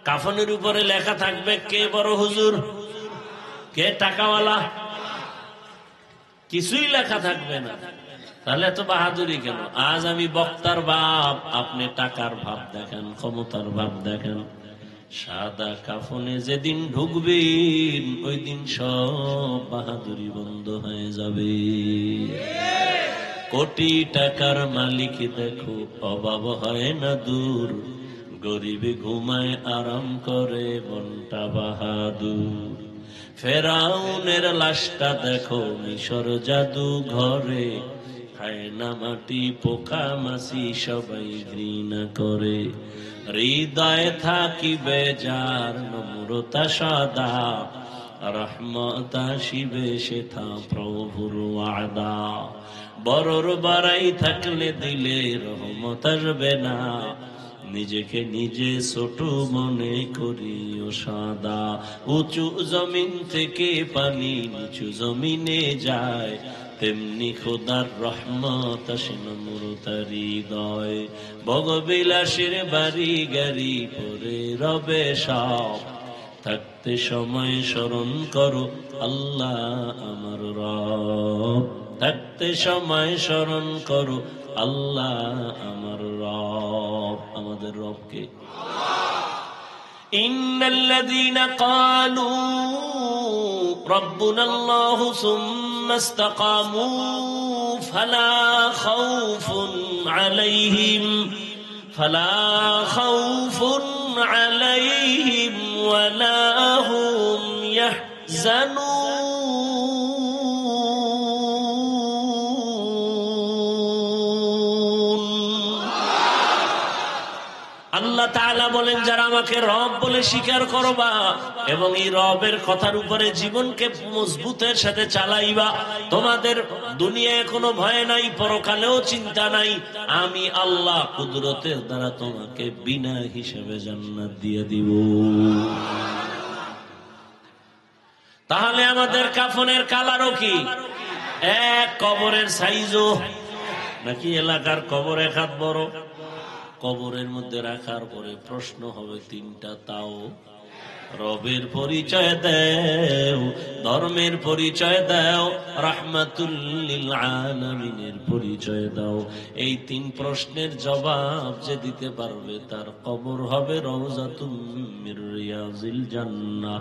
কাফনের উপরে লেখা থাকবে কে বড় হুজুর, কে টাকাওয়ালা, কিছুই লেখা থাকবে না। তাহলে এত বাহাদুরি কেন? আজ আমি বক্তার বাপ, আপনি টাকার ভাব দেখেন, ক্ষমতার ভাব দেখেন। সাদা কাফনে যেদিন ঢুকবেন, ওই দিন সব বাহাদুরি বন্ধ হয়ে যাবে। কোটি টাকার মালিক দেখো, অভাব হয় না দূর, গরিবে ঘুমায় আরাম করে মনটা বাহাদুর। ফেরাউনের লাশটা দেখো মিশর জাদু ঘরে, খায় না মাটি পোকা মাছি সবাই ঘৃণা করে। হৃদয় থাকিবে যার নম্রতা সদা, রহমত আসিবে সেথা প্রভুর ওয়াদা। বড়র বাড়াই থাকলে দিলে রহমত আসবে না, নিজেকে নিজে ছোট মনে করিও সাদা। উঁচু জমিন থেকে পানি নিচু জমিনে যায়, তেমনি খোদার রহমত আসে নম্র তার হৃদয়। ভোগবিলাসের বাড়ি গাড়ি পরে রবে সব, থাকতে সময় স্মরণ করো আল্লাহ আমার রব, থাকতে সময় স্মরণ করো আল্লাহ আমার রব। আমাদের রবকে ইন্নাল্লাযীনা ক্বালু রাব্বুনাল্লাহু সুম্মা ইসতাকামু ফালা খাউফুন আলাইহিম ওয়ালা হুম ইয়াহজানুন। আল্লাহ তাআলা বলেন, যারা আমাকে রব বলে স্বীকার করবা এবং এই রবের কথার উপরে জীবনকে মজবুতের সাথে চালাইবা, তোমাদের দুনিয়ায় কোনো ভয় নাই, পরকালেও চিন্তা নাই। আমি আল্লাহ কুদরতের দ্বারা তোমাকে বিনা হিসেবে জান্নাত দিয়ে দিব। তাহলে আমাদের কাফনের কালারও কি এক, কবরের সাইজও নাকি এলাকার কবর এক হাত বড়? কবরের মধ্যে রাখার পরে প্রশ্ন হবে তিনটা, তাও রবের পরিচয় দাও, ধর্মের পরিচয় দাও, রাহমাতুল লিল আলামিনের পরিচয় দাও। এই তিন প্রশ্নের জবাব যে দিতে পারবে তার কবর হবে রওজাতুম মির রিয়াজিল জান্নাহ।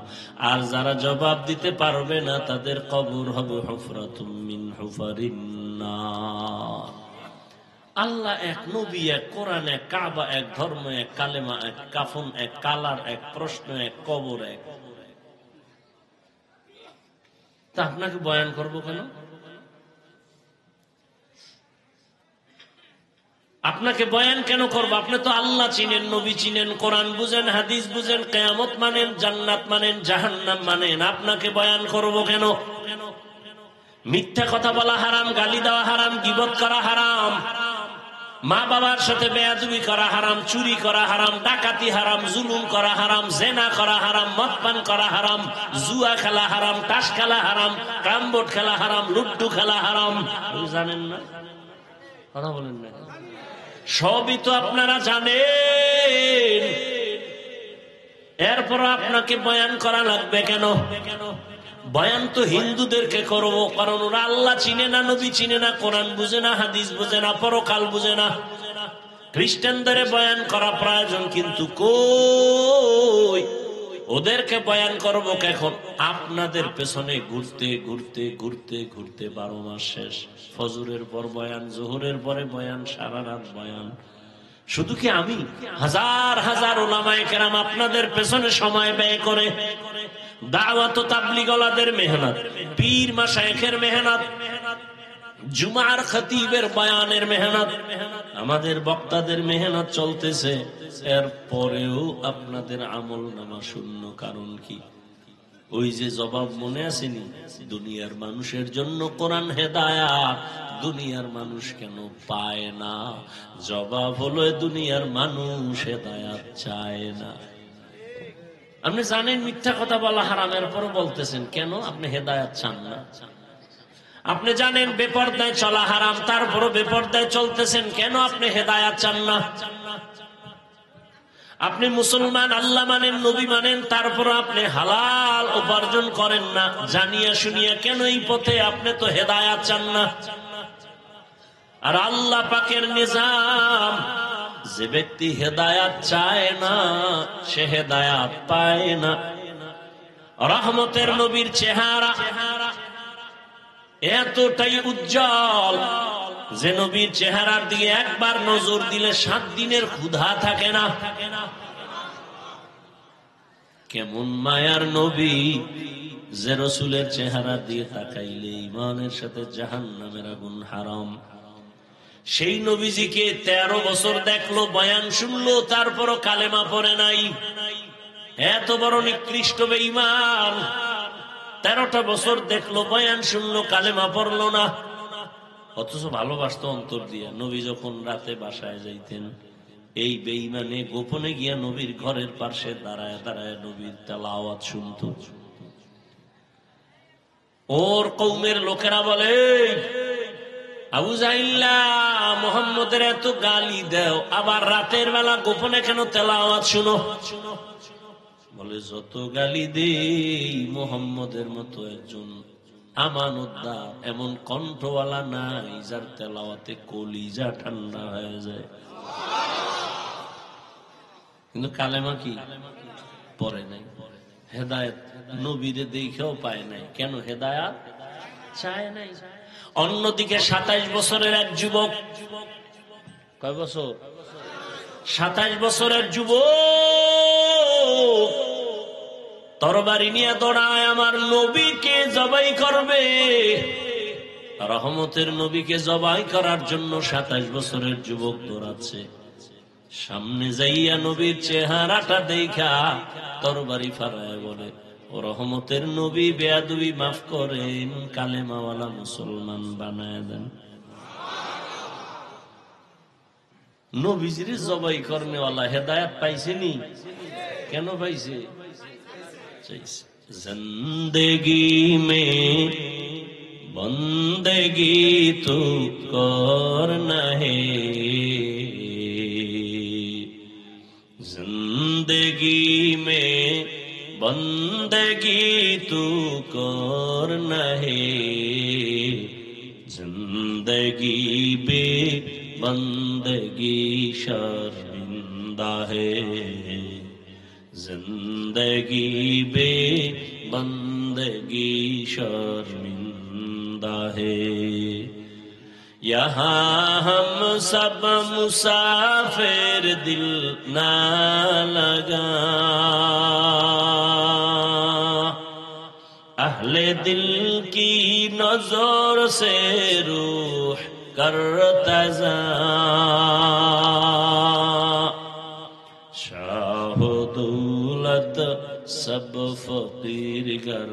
আর যারা জবাব দিতে পারবে না তাদের কবর হবে হুফরাতুম মিন হুফারিন নার। আল্লাহ এক, নবী এক, কোরআন এক, কাবা এক, ধর্ম এক, কালেমা এক, কাফন এক, কালার এক, প্রশ্ন এক, কবর এক। তা আপনাকে বয়ান করব কেন? আপনাকে বয়ান কেন করবো? আপনি তো আল্লাহ চিনেন, নবী চিনেন, কোরআন বুঝেন, হাদিস বুঝেন, কিয়ামত মানেন, জান্নাত মানেন, জাহান্নাম মানেন। আপনাকে বয়ান করব কেন? মিথ্যা কথা বলা হারাম, গালি দেওয়া হারাম, গীবত করা হারাম, মা বাবার সাথে বেয়াদবি করা হারাম, চুরি করা হারাম, ডাকাতি হারাম, জুলুম করা হারাম, জেনা করা হারাম, মদ পান করা হারাম, জুয়া খেলা হারাম, তাস খেলা হারাম, ক্যারমবোর্ড খেলা হারাম, লুড্ডু খেলা হারাম। জানেন না? কথা বলেন না? সবই তো আপনারা জানেন, এরপর আপনাকে বয়ান করা লাগবে কেন? বয়ান তো হিন্দুদেরকে করবো, কারণ ওরা আল্লাহ চিনে না, নবী চিনে না, কোরআন বুঝে না, হাদিস বুঝে না, পরকাল বুঝে না। খ্রিস্টানদের বয়ান করা প্রয়োজন, কিন্তু কই ওদেরকে বয়ান করব কখন? আপনাদের পেছনে ঘুরতে ঘুরতে ঘুরতে ঘুরতে 12 মাস শেষ। ফজরের পর বয়ান, জোহরের পরে বয়ান, সারা রাত বয়ান। শুধু কি আমি, হাজার হাজার উলামায়ে কেরাম আপনাদের পেছনে সময় ব্যয় করে। দাওয়াত ও তাবলীগওয়ালাদের মেহনত, পীর মাশায়েখের মেহনত, জুমার খতিবের বয়ানের মেহনত, আমাদের বক্তাদের মেহনত চলতেছে। এর পরেও আপনাদের আমল নামা শূন্য। কারণ কি? ওই যে জবাব মনে আসেনি, দুনিয়ার মানুষের জন্য কোরআন হেদায়াত, দুনিয়ার মানুষ কেন পায় না? জবাব হলো দুনিয়ার মানুষ হেদায়াত চায় না। আপনি জানেন মিথ্যা কথা বলা হারামের পর বলতেছেন কেন? আপনি হেদায়াত চান না। আপনি জানেন বেপরদায় চলা হারাম, তারপরও বেপরদায় চলতেছেন কেন? আপনি হেদায়াত চান না। আপনি মুসলমান, আল্লাহ মানেন, নবী মানেন, তারপরও আপনি হালাল উপার্জন করেন না। জানিয়া শুনিয়া কেন এই পথে? আপনি তো হেদায়াত চান না। আর আল্লাহ পাকের নিজাম, যে ব্যক্তি হেদায়াত চায় না সে হেদায়াত পায় না। রহমতের নবীর চেহারা এতটাই উজ্জ্বল যে নবীর চেহারার দিকে একবার নজর দিলে 7 দিনের ক্ষুধা থাকে না। কেমন মায়ার নবী যে রাসূলের চেহারা দিয়ে তাকাইলে ঈমানের সাথে জাহান্নামের আগুন হারাম। সেই নবীজিকে 13 বছর দেখলো, বয়ান শুনলো, তারপরও কালেমা পড়ে নাই। এত বড় নিকৃষ্ট বেঈমান, 13টা বছর দেখলো, বয়ান শুনলো, কালেমা পড়লো না, অথচ ভালোবাসতো অন্তর দিয়া। নবী যখন রাতে বাসায় যাইতেন, এই বেঈমানে গোপনে গিয়া নবীর ঘরের পাশে দাঁড়ায় দাঁড়ায় নবীর তেলাওয়াত শুনতো। ওর কওমের লোকেরা বলে, আবু জাহিল্লা মুহাম্মদের এত গালি দাও, আবার রাতের বেলা গোপনে কেন তেলাওয়াত শুনো? বলে, যত গালি দেই মুহাম্মদের মতো একজন আমানতদার, এমন কণ্ঠওয়ালা নাই যার তেলাওয়াতে কলিজা ঠান্ডা হয়ে যায়। কিন্তু কালেমা কি পড়ে নাই, হেদায়েত নবীরে দেখেও পায় নাই। কেন? হেদায়েত চায় নাই। অন্যদিকে 27 বছরের এক যুবক, কয় বছর? 27 বছরের যুবক তরবারি নিয়ে দৌড়ায়, আমার নবীকে জবাই করবে। রহমতের নবীকে জবাই করার জন্য 27 বছরের যুবক দৌড়াচ্ছে। সামনে যাইয়া নবীর চেহারাটা দেখা তরবারি ফারায় বলে, ও রহমতের নবী, বেয়াদবি মাফ করেন, কালেমাওয়ালা মুসলমান বানায় দেন। নবীজির জবাই করনেওয়ালা হেদায়েত পাইছেনি? কেন পাইছে? জিন্দেগি মে বন্দেগি তু করনা হে, जिंदगी में बंदगी तू करना है, जिंदगी बे बंदगी शर्मिंदा है, जिंदगी बे बंदगी शर्मिंदा है। यहाँ हम सब मुसाफिर, दिल ना लगा अहले दिल की नजर से रूह करता जा, शाह दौलत सब फकीर गर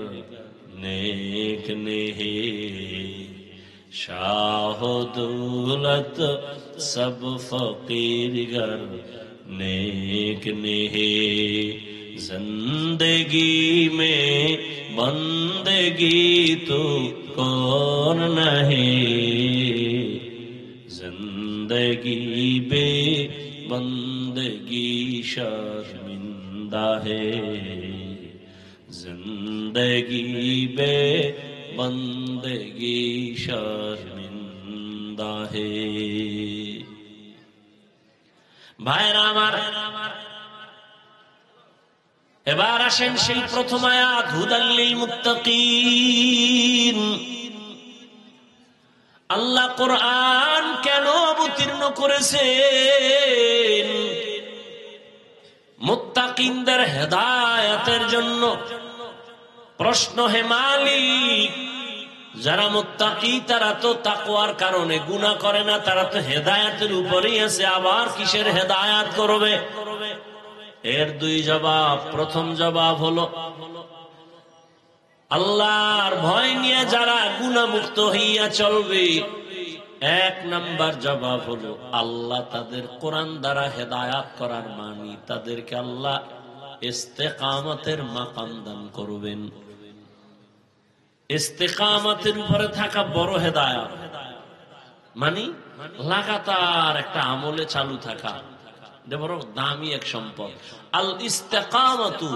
नेक ने, शाह दौलत सब फकीर गर नेक ने, जिंदगी में बंदगी तो कौन नहीं, जिंदगी बे बंदगी शर्मिंदा है, जिंदगी बे बंदगी शर्मिंदा है। ভাইরা আমার, এবার আসেন সেই প্রথম আয়াত, হুদাল লিল মুত্তাকিন। আল্লাহ কোরআন কেন অবতীর্ণ করেছেন? মুত্তাকিনদের হেদায়েতের জন্য। প্রশ্ন, হে মালিক, যারা মুত্তাকি তারা তো তাকওয়ার কারণে গুনাহ করে না, তারা তো হেদায়েতের উপরেই আছে, আবার কিসের হেদায়েত করবে? এর দুই জবাব। প্রথম জবাব হলো, আল্লাহর ভয় নিয়ে যারা গুনাহমুক্ত হইয়া চলবে, এক নাম্বার জবাব হলো আল্লাহ তাদের কোরআন দ্বারা হেদায়েত করার মানি তাদেরকে আল্লাহ ইস্তেকামতের মাকাম দান করবেন। ইস্তেকামতের উপরে থাকা বড় হেদায়েত, মানে লাগাতার একটা আমলে চালু থাকা, বড় দামি এক সম্পদ। আল ইস্তেকামাতু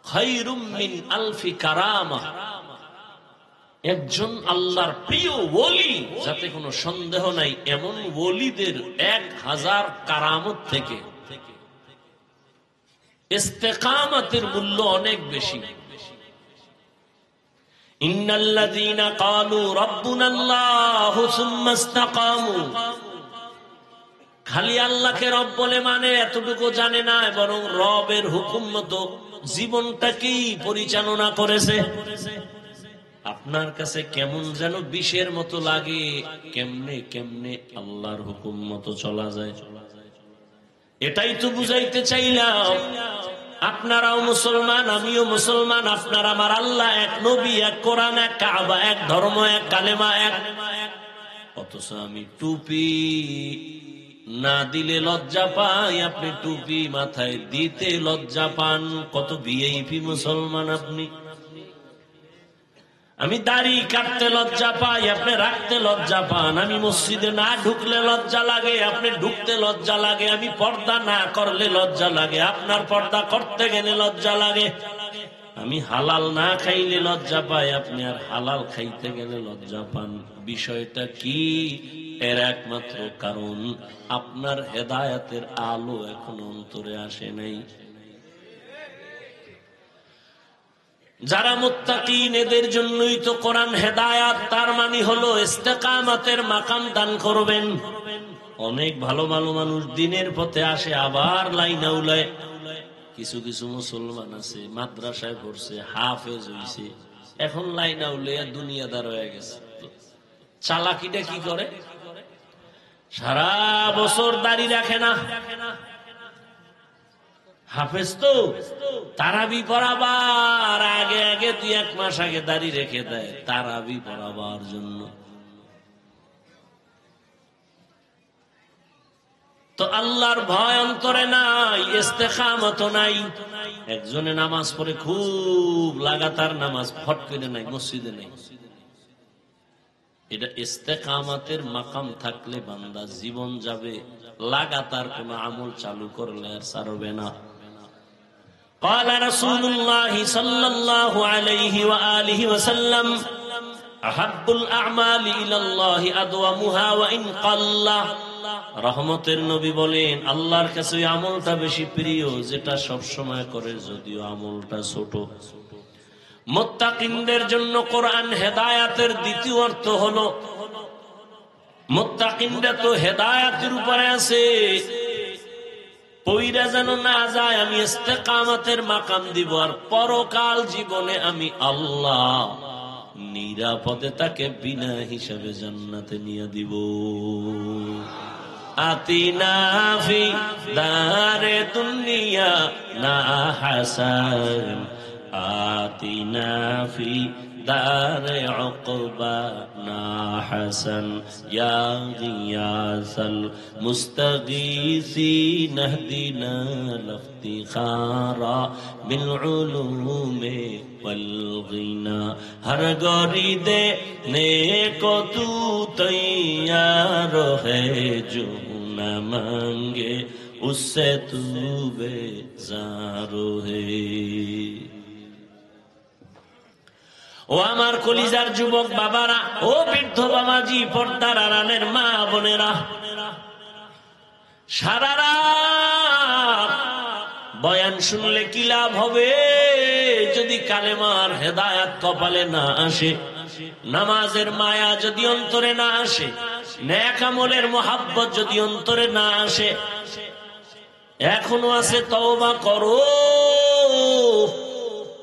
খায়রুম মিন আলফি কারামা। একজন আল্লাহর প্রিয় ওলি, যাতে কোনো সন্দেহ নাই, এমন ওলিদের 1000 কারামত থেকে ইস্তেকামতের মূল্য অনেক বেশি। ইন্নাল্লাযীনা ক্বালু রাব্বুনাল্লাহু সুম্মা ইসতাকামু, খালি আল্লাহকে রব বলে মানে এতটুকু জানে না, বরং রবের হুকুম মতো জীবনটাকেই পরিচালনা করেছে। আপনার কাছে কেমন যেন বিষের মতো লাগে, কেমনে কেমনে আল্লাহর হুকুম মতো চলা যায়। এটাই তো বুঝাইতে চাইলাম। আপনারাও মুসলমান, আমিও মুসলমান, আপনার আমার আল্লাহ এক, নবী এক, কোরআন এক, কাবা এক, ধর্ম এক, কালেমা এক। অথচ আমি টুপি না দিলে লজ্জা পাই, আপনি টুপি মাথায় দিতে লজ্জা পান। কত ভিআইপি মুসলমান আপনি। আমি দাড়ি কাটতে লজ্জা পাই, আপনি রাখতে লজ্জা পান। আমি মসজিদে না ঢুকলে লজ্জা লাগে, আপনি ঢুকতে লজ্জা লাগে। আমি পর্দা না করলে লজ্জা লাগে, আপনার পর্দা করতে গেলে লজ্জা লাগে। আমি হালাল না খাইলে লজ্জা পাই, আপনি আর হালাল খাইতে গেলে লজ্জা পান। বিষয়টা কি? এর একমাত্র কারণ আপনার হেদায়েতের আলো এখন অন্তরে আসে নাই। যারা মুত্তাকিন এদের জন্যই তো কোরআন হেদায়াত, তার মানে হলো ইস্তেকামতের মাকাম দান করবেন। অনেক ভালো ভালো মানুষ দিনের পথে আসে, আবার লাইনা উলায়। কিছু কিছু মুসলমান আছে মাদ্রাসায় পড়ছে, হাফেজ হইছে, এখন লাইনা উলাইয়া দুনিয়াদার হয়ে গেছে। চালাকিটা কি করে? সারা বছর দাড়ি রাখে না, হাফেজ তো তারাবি পড়াবার আগে আগে 2-1 মাস আগে দাড়ি রেখে দেয় তারাবি পড়াবার জন্য। তো আল্লাহর ভয় অন্তরে নাই, ইস্তেকামত নাই। একজনে নামাজ পড়ে খুব লাগাতার নামাজ, ফট করে নাই, মসজিদে নাই। এটা ইস্তেকামতের মাকাম থাকলে বান্দা জীবন যাবে, লাগাতার কোন আমল চালু করলে আর ছাড়বে না। قال رسول الله صلى الله عليه وآله وسلم أحب الأعمال إلى الله أدومها وإن قل। রহমতের নবী বলেন, আল্লাহর কাছে আমলটা বেশি প্রিয় যেটা সব সময় করে, যদিও আমলটা ছোট। মুত্তাকিনদের জন্য কোরআন হেদায়েতের দ্বিতীয় অর্থ হলো, মুত্তাকিনরা তো হেদায়েতের উপরে আছে, পইরা যেন না যায়। আমি ইস্তেকামতের মাকাম দিব, আর পরকাল জীবনে আমি আল্লাহ নিরাপদে তাকে বিনা হিসাবে জান্নাতে নিয়ে দিব। আতিনা ফি দারে দুনিয়া না হাসান, আতিনা ফি দারে উকবা না হাসান, ইয়া গিয়াসাল মুস্তাগীসিন ইহদিনা লিফতিখারা বিল উলুমে ওয়াল গিনা। হর গরিদে নেকো তু তৈয়ার है जो न मांगे उससे तू बेजारो है। ও আমার কলিজার যুবক বাবারা, ও বৃদ্ধ বাবাজি, পর্দার আড়ালের মা বোনেরা, সারা রাত বয়ান শুনলে কি লাভ হবে যদি কালেমার হেদায়াত কপালে না আসে, নামাজের মায়া যদি অন্তরে না আসে, নেক আমলের মোহাব্বত যদি অন্তরে না আসে। এখনো আছে, তওবা করো।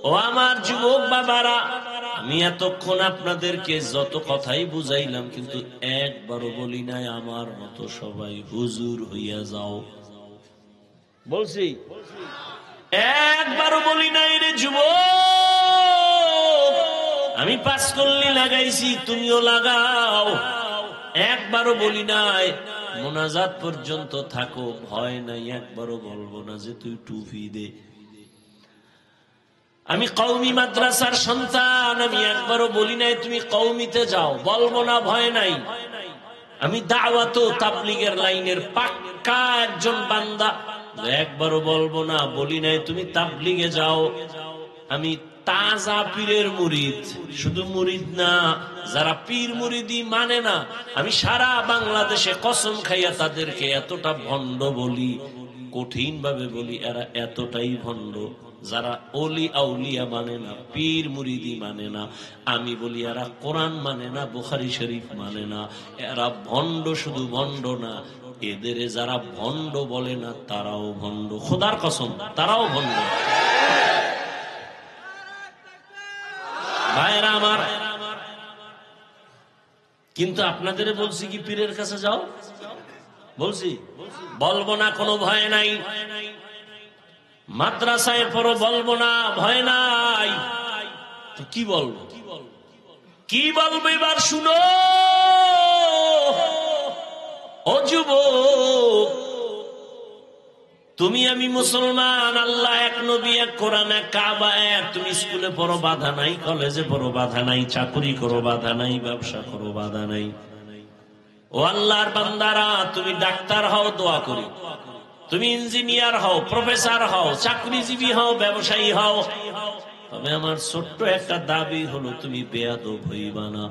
ও আমার যুবক বাবারা, আমি এতক্ষণ আপনাদেরকে যত কথাই বুঝাইলাম, কিন্তু একবারও বলি নাই আমার মতো সবাই হুজুর হইয়া যাও। বলছি? একবারও বলি নাই রে যুবক, আমি 5 কল্লি লাগাইছি, তুমিও লাগাও। একবারও বলি নাই মোনাজাত পর্যন্ত থাকো, ভয় নাই। একবারও বলবো না যে তুই টুপি দে। আমি কওমি মাদ্রাসার সন্তান, আমি একবারও বলি নাই তুমি কওমিতে যাও, বলবো না, ভয় নাই। আমি দাওয়াত ও তাবলীগের লাইনের পাক্কা একজন বান্দা, একবারও বলবো না, বলি নাই তুমি তাবলীগে যাও। আমি তাজা পীরের মুরিদ, শুধু মুরিদ না, যারা পীর মুরিদি মানে না, আমি সারা বাংলাদেশে কসম খাইয়া তাদেরকে এতটা ভণ্ড বলি, কঠিন ভাবে বলি, এরা এতটাই ভণ্ড। যারা ওলি আউলিয়া মানে না, পীর মুরিদি মানে না, আমি বলি এরা কোরআন মানে না, বুখারী শরীফ মানে না, এরা ভণ্ড। শুধু ভণ্ড না, এদের যারা ভণ্ড বলে না তারাও ভণ্ড, খোদার কসম তারাও ভণ্ড। ভাইরা আমার, কিন্তু আপনাদের বলছি কি পীরের কাছে যাও? বলছি? বলবো না, কোনো ভয় নাই। মাদ্রাসায় পড়ো, বলবো না, ভয় নাই। তো কি বলবো? কি বলবো এবার শুনো ও যুবক, তুমি আমি মুসলমান, আল্লাহ এক, নবী এক, কোরআন এক, কাবা এক। তুমি স্কুলে পড়ো বাধা নাই, কলেজে পড়ো বাধা নাই, চাকরি করো বাধা নাই, ব্যবসা করো বাধা নাই। ও আল্লাহর বান্দারা, তুমি ডাক্তার হও, দোয়া করি। তুমি ইঞ্জিনিয়ার হও, প্রফেসর হও, চাকরিজীবী হও, ব্যবসায়ী হও, তবে আমার ছোট্ট একটা দাবি হলো, তুমি বেয়াদব হইবা না।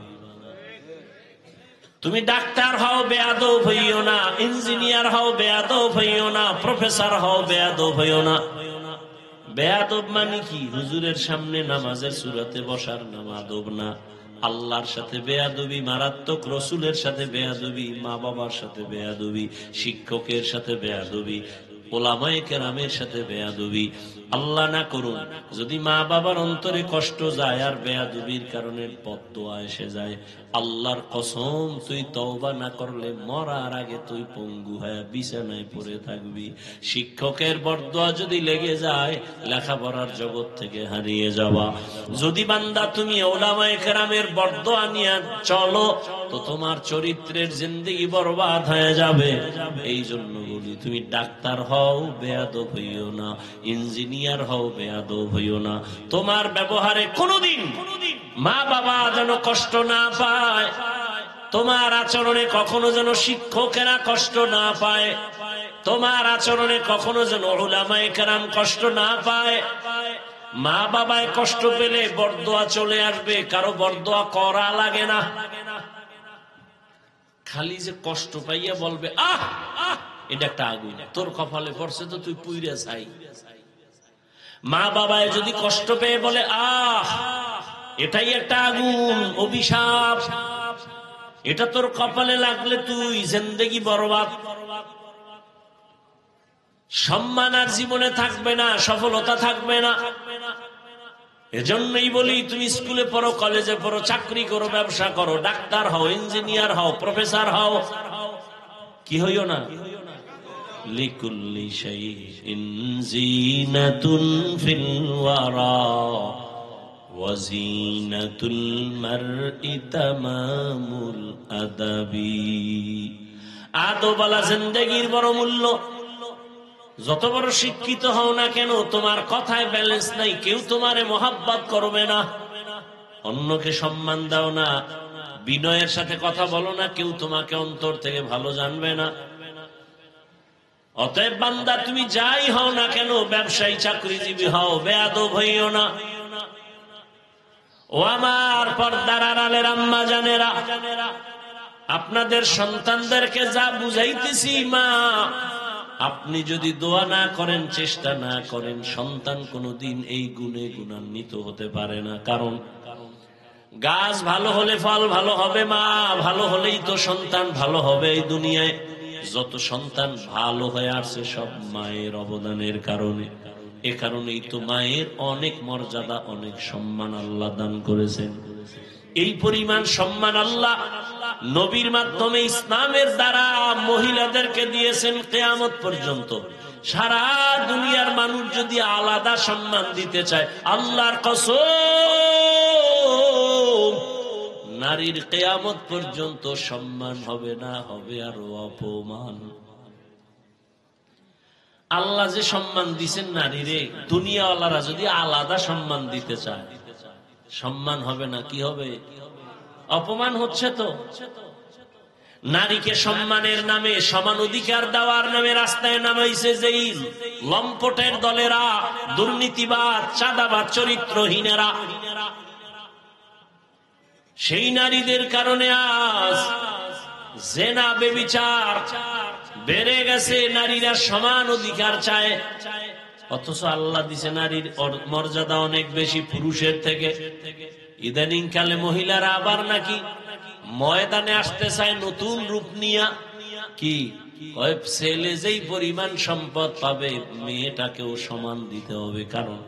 তুমি ডাক্তার হও, বেয়াদব হইও না। ইঞ্জিনিয়ার হও, বেয়াদব হইও না। প্রফেসর হও, বেয়াদব হইও না। বেয়াদব মানে কি? হুজুরের সামনে নামাজের সুরাতে বসার নাম আদব না। আল্লাহর সাথে বেয়াদবি মারাত্মক, রসুলের সাথে বেয়াদবি, মা বাবার সাথে বেয়াদবি, শিক্ষকের সাথে বেয়াদবি, ওলামায়ে কেরামের সাথে বেয়াদবি। আল্লাহ না করুন যদি মা বাবার অন্তরে কষ্ট যায় আর বেয়াদবির কারণে বদদোয়া এসে যায়, আল্লাহর কসম তুই তওবা না করলে মরার আগে তুই পঙ্গু হয়ে বিছানায় পড়ে থাকবি। শিক্ষকের বদদোয়া যদি লেগে যায়, লেখাপড়ার জগৎ থেকে হারিয়ে যাওয়া। যদি বান্দা তুমি ওলামায়ে কেরামের বদদোয়া নিয়ে চলো, তো তোমার চরিত্রের জিন্দেগি বরবাদ হয়ে যাবে। এই জন্য বলি, তুমি ডাক্তার হও, বেয়াদব হইও না। ইঞ্জিনিয়ার হও, বেয়াদব হইও না। তোমার ব্যবহারে কোনোদিন মা বাবা যেন কষ্ট না পায়, তোমার আচরণে কখনো যেন শিক্ষকেরা কষ্ট না পায়, তোমার আচরণে কখনো যেন উলামায়ে কেরাম কষ্ট না পায়। মা বাবায় কষ্ট পেলে বরদোয়া চলে আসবে, কারো বরদোয়া করা লাগে না। খালি যে কষ্ট পাইয়া বলবে, আহ আহ, এটা একটা আগুন, তোর কপালে পড়ছে তো তুই পুইরা চাই। মা বাবায় যদি কষ্ট পেয়ে বলে, আহ এটাই একটা আগুন, অভিশাপ, এটা তোর কপালে লাগলে তুই জিন্দেগি বরবাদ। সম্মান আর জীবনে থাকবে না, সফলতা থাকবে না। এজন্যই বলি, তুমি স্কুলে পড়ো, কলেজে পড়ো, চাকরি করো, ব্যবসা করো, ডাক্তার হও, ইঞ্জিনিয়ার হও, প্রফেসর হও, কি হইও না, লিকুল্লি শাইইন জিনাতুন ফিল ওয়ারা ওয়া জিনাতুল মারই তামামুল আদাবি। আদবওয়ালা জিন্দেগির বড় মূল্য। যত বড় শিক্ষিত হও না কেন, তোমার কথায় ব্যালেন্স নাই, কেউ তোমারে মহাব্বত করবে না। অন্যকে সম্মান দাও না, বিনয়ের সাথে কথা বলো না, কেউ তোমাকে অন্তর থেকে ভালো জানবে না। অতএব বান্দা, তুমি যাই হও না কেন, ব্যবসায়ী, চাকরিজীবী হও, বেয়াদব হইও না। ও আমার পর্দার আড়ালের আম্মা জানেরা, আপনাদের সন্তানদেরকে যা বুঝাইতেছি, মা আপনি যদি দোয়া না করেন, চেষ্টা না করেন, সন্তান কোনোদিন এই গুণে গুণান্বিত হতে পারে না। কারণ গাছ ভালো হলে ফল ভালো হবে, মা ভালো হলেই তো সন্তান ভালো হবে। এই দুনিয়ায় যত সন্তান ভালো হয়ে আসছে, সব মায়ের অবদানের কারণে। এ কারণেই তো মায়ের অনেক মর্যাদা, অনেক সম্মান আল্লাহ দান করেছেন। এই পরিমাণ সম্মান আল্লাহ নবীর মাধ্যমে, ইসলামের দ্বারা মহিলাদেরকে দিয়েছেন কিয়ামত পর্যন্ত। সারা দুনিয়ার মানুষ যদি আলাদা সম্মান দিতে চায়, আল্লাহর কসম, নারীর কিয়ামত পর্যন্ত সম্মান হবে না, হবে আরো অপমান। আল্লাহ যে সম্মান দিছেন নারীরে, দুনিয়াওয়ালারা যদি আলাদা সম্মান দিতে চায়, সম্মান হবে না, কি হবে? অপমান হচ্ছে তো। নারীকে সম্মানের নামে, সমান অধিকার দেওয়ার নামে রাস্তায় নামাইছে যেই লম্পটের দলেরা, দুর্নীতিবাদ, চাঁদাবাদ, চরিত্রহীনেরা, সেই নারীদের কারণে আজ জেনা, বেবিচার বেড়ে গেছে। নারীরা সমান অধিকার চায়, অথচ আল্লাহ দিছে নারীর মর্যাদা অনেক বেশি পুরুষের থেকে। ইদানিং কালে মহিলারা আবার নাকি ময়দানে আসতে চায় নতুন রূপ নিয়া। কি ছেলে যেই পরিমাণ সম্পদ পাবে, মেয়েটাকেও সমান দিতে হবে। কারণ